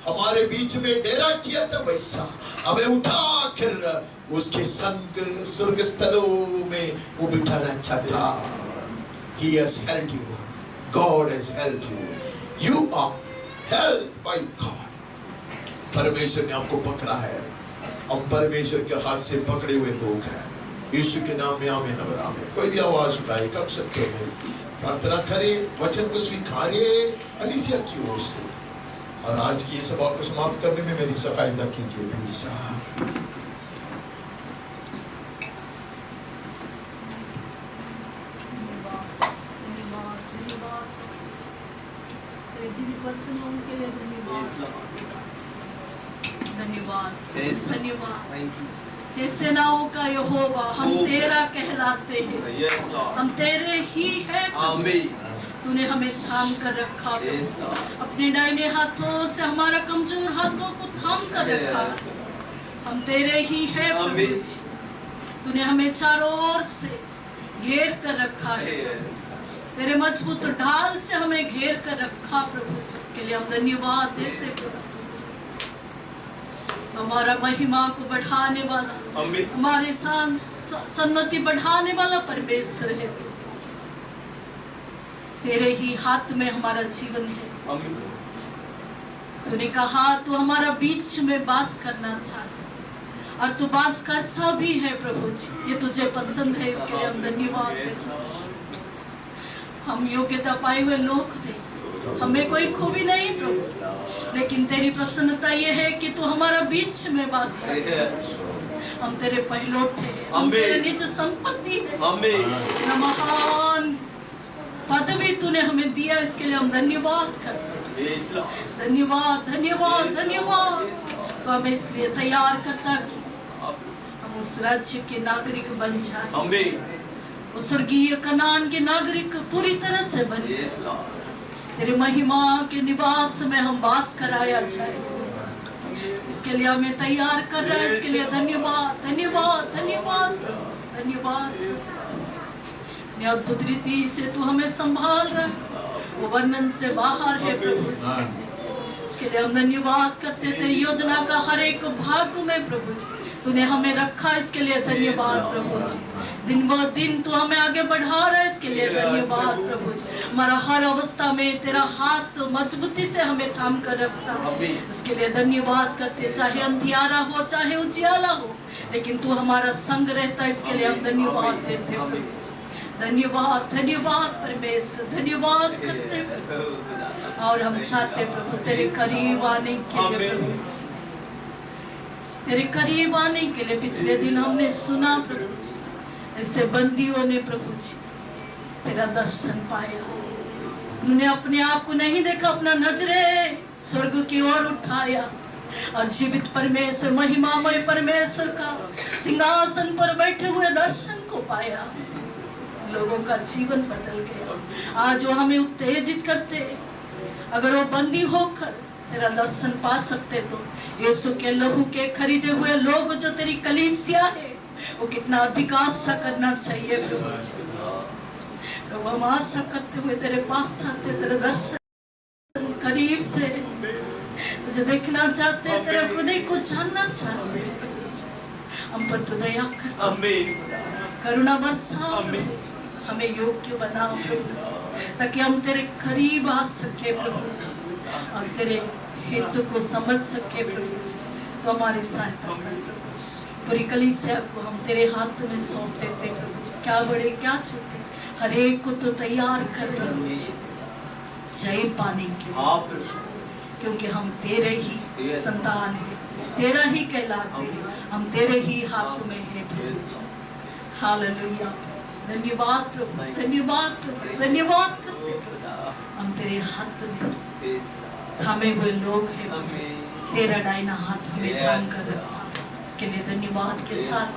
हमारे बीच में डेरा किया था, वैसा हमें उठा कर उसके संग स्वर्ग स्थलों में वो बिठाना चाहता। He has held you. God has held you. You are held by God. परमेश्वर ने आपको पकड़ा है। हम परमेश्वर के हाथ से पकड़े हुए लोग हैं। यीशु के नाम में आमीन और आमीन। कोई भी आवाज उठाए, कब सकते हैं, प्रार्थना करें, वचन को स्वीकारे अलीसिया की ओर से। और आज की ये सभा को समाप्त करने में मेरी सहायता कीजिए प्लीज। धन्यवाद, धन्यवाद। हे सेनाओं का यहोवा, हम तेरा कहलाते हैं, हम तेरे ही हैं। तूने हमें थाम कर रखा, अपने दाहिने हाथों से हमारा कमजोर हाथों को थाम कर रखा। हम तेरे ही हैं प्रभु। तूने हमें चारों ओर से घेर कर रखा है, तेरे मजबूत ढाल से हमें घेर कर रखा प्रभु। इसके लिए हम धन्यवाद देते प्रभु। हमारा महिमा को बढ़ाने वाला, हमारे सम्मति बढ़ाने वाला परमेश्वर है। तेरे ही हाथ में हमारा जीवन है। तूने कहा तू हमारा बीच में वास करना चाहता, और तू वास करता भी है प्रभु जी। ये तुझे पसंद है, इसके लिए हम धन्यवाद देते। हम योग्यता पाए हुए लोग नहीं, हमें कोई खूबी नहीं प्रभु, लेकिन तेरी प्रसन्नता ये है कि तू हमारा बीच में वास करता है। हम तेरे पहलौठे हैं, हम तेरे निज संपत्ति है। महान पदवी तूने हमें दिया, इसके लिए हम धन्यवाद करते हैं। धन्यवाद, धन्यवाद, धन्यवाद। तो हमें इसलिए तैयार करता कि हम उस राज्य के नागरिक बन जाए, उस स्वर्गीय कनान के नागरिक पूरी तरह से बन जाए। तेरे महिमा के निवास में हम वास कराया जाए, इसके लिए हमें तैयार कर रहा है। इसके लिए धन्यवाद, धन्यवाद, धन्यवाद, धन्यवाद। अद्भुत रीति से तू हमें संभाल रहा है, वो वर्णन से बाहर है प्रभु जी। इसके लिए हम धन्यवाद करते। तेरी योजना का हर एक भाग में प्रभु जी तूने हमें रखा, इसके लिए धन्यवाद प्रभु जी। दिन ब दिन तू हमें आगे बढ़ा रहा है, इसके लिए धन्यवाद प्रभु जी। हमारा हर अवस्था में तेरा हाथ मजबूती से हमें थाम कर रखता है, इसके लिए धन्यवाद करते। चाहे अंधियारा हो चाहे उजियाला हो, लेकिन तू हमारा संग रहता है, इसके लिए हम धन्यवाद देते प्रभु जी। धन्यवाद धन्यवाद परमेश्वर, धन्यवाद करते प्रभु जी। और हम चाहते प्रभु तेरे करीब आने के लिए प्रभु जी, तेरे करीब आने के लिए। पिछले दिन हमने सुना प्रभु जी, ऐसे बंदियों ने प्रभु जी तेरा दर्शन पाया। उन्होंने अपने आप को नहीं देखा, अपना नजरें स्वर्ग की ओर उठाया और जीवित परमेश्वर, महिमामय परमेश्वर का सिंहासन पर बैठे हुए दर्शन को पाया। लोगों का जीवन बदल गया। आज वो हमें उत्तेजित करते, अगर वो बंदी होकर तेरा दर्शन पा सकते तो यीशु के लहू के खरीदे हुए लोग जो तेरी कलीसिया है, वो कितना अधिक आशा करना चाहिए प्रभु। हम आशा करते हुए तेरे पास आते, तेरे दर्शन करीब से तुझे देखना चाहते, तेरे हृदय को जानना चाहते। हम पर तू दया कर, करुणा बरसा, हमें योग्य बनाओ प्रभु जी, ताकि हम तेरे करीब आ सके प्रभु जी और तेरे हेतु को समझ सके प्रभु जी। तो हमारी सहायता कर। पूरी कलीसिया को हम तेरे हाथ में सौंप देते प्रभु जी। क्या बड़े क्या छोटे, हर एक को तो तैयार कर प्रभु जी जय पाने के लिए, क्योंकि हम तेरे ही संतान हैं, तेरा ही कहलाते हैं, हम तेरे ही हाथ में हैं प्रभु जी। हालेलुया। धन्यवाद प्रभु, धन्यवाद प्रभु, धन्यवाद करते प्रभु। हम तेरे हाथ में थामे हुए लोग हैं प्रभु जी, तेरा डायना हाथ हमें थाम कर रखा। इसके लिए धन्यवाद के साथ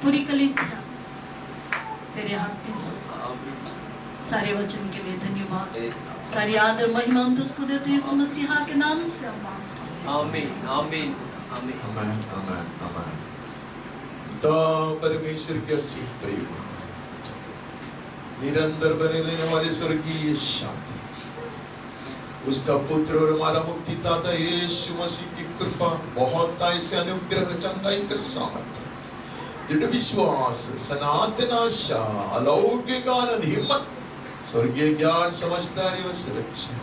पूरी कलीसिया तेरे हाथ में सौंपा। सारे वचन के लिए धन्यवाद, सारी आदर महिमा हम तुझको देते हैं यीशु मसीह के नाम से हम मांगते हैं। आमीन आमीन आमीन आमेन आमेन आमेन। तो परमेश्वर के असीम प्रेम, निरंतर बने रहने वाले स्वर्गीय शांति, उसका पुत्र और हमारा मुक्तिदाता यीशु मसीह की कृपा, बहुत ऐसे अनुग्रह, चंगाई का सामर्थ्य, दृढ़ विश्वास, सनातन आशा, अलौकिक आनंद, हिम्मत, स्वर्गीय ज्ञान, समझदारी व सुरक्षा,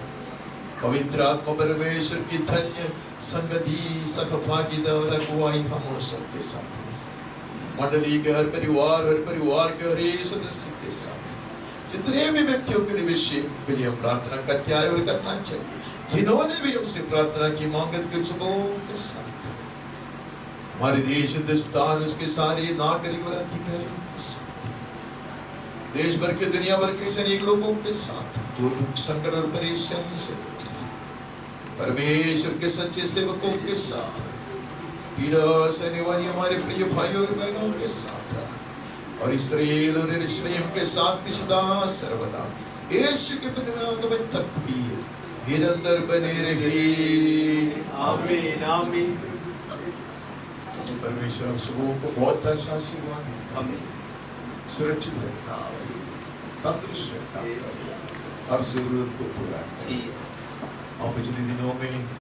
पवित्र आत्मा परमेश्वर की धन्य संगति, सहभागिता और अगुवाई हम सबके साथ, मंडली के हर परिवार के हर एक सदस्य के साथ, जितने भी व्यक्तियों के विषय के लिए हम प्रार्थना करते आए और करना चाहिए, जिन्होंने भी हमसे प्रार्थना की, मांगत के सबों के साथ, हमारे देश हिंदुस्तान, उसके सारे नागरिक और अधिकारियों के साथ, देश भर के, दुनिया भर के सैनिक लोगों के साथ, जो दुख, संकट और परेशानी से परमेश्वर के सच्चे सेवकों के साथ, पीड़ा सहने वाली हमारे प्रिय भाइयों और बहनों के साथ, और इस्राएल और यरूशलेम के साथ भी सदा सर्वदा यीशु के पुनरागमन तक भी निरंतर बने रहे। आमीन आमीन। परमेश्वर हम सबों को बहुत ऐसा आशीर्वाद दें, सुरक्षित रखा, तंदुरुस्त रखा, हर जरूरत को पूरा करें। और पिछले दिनों में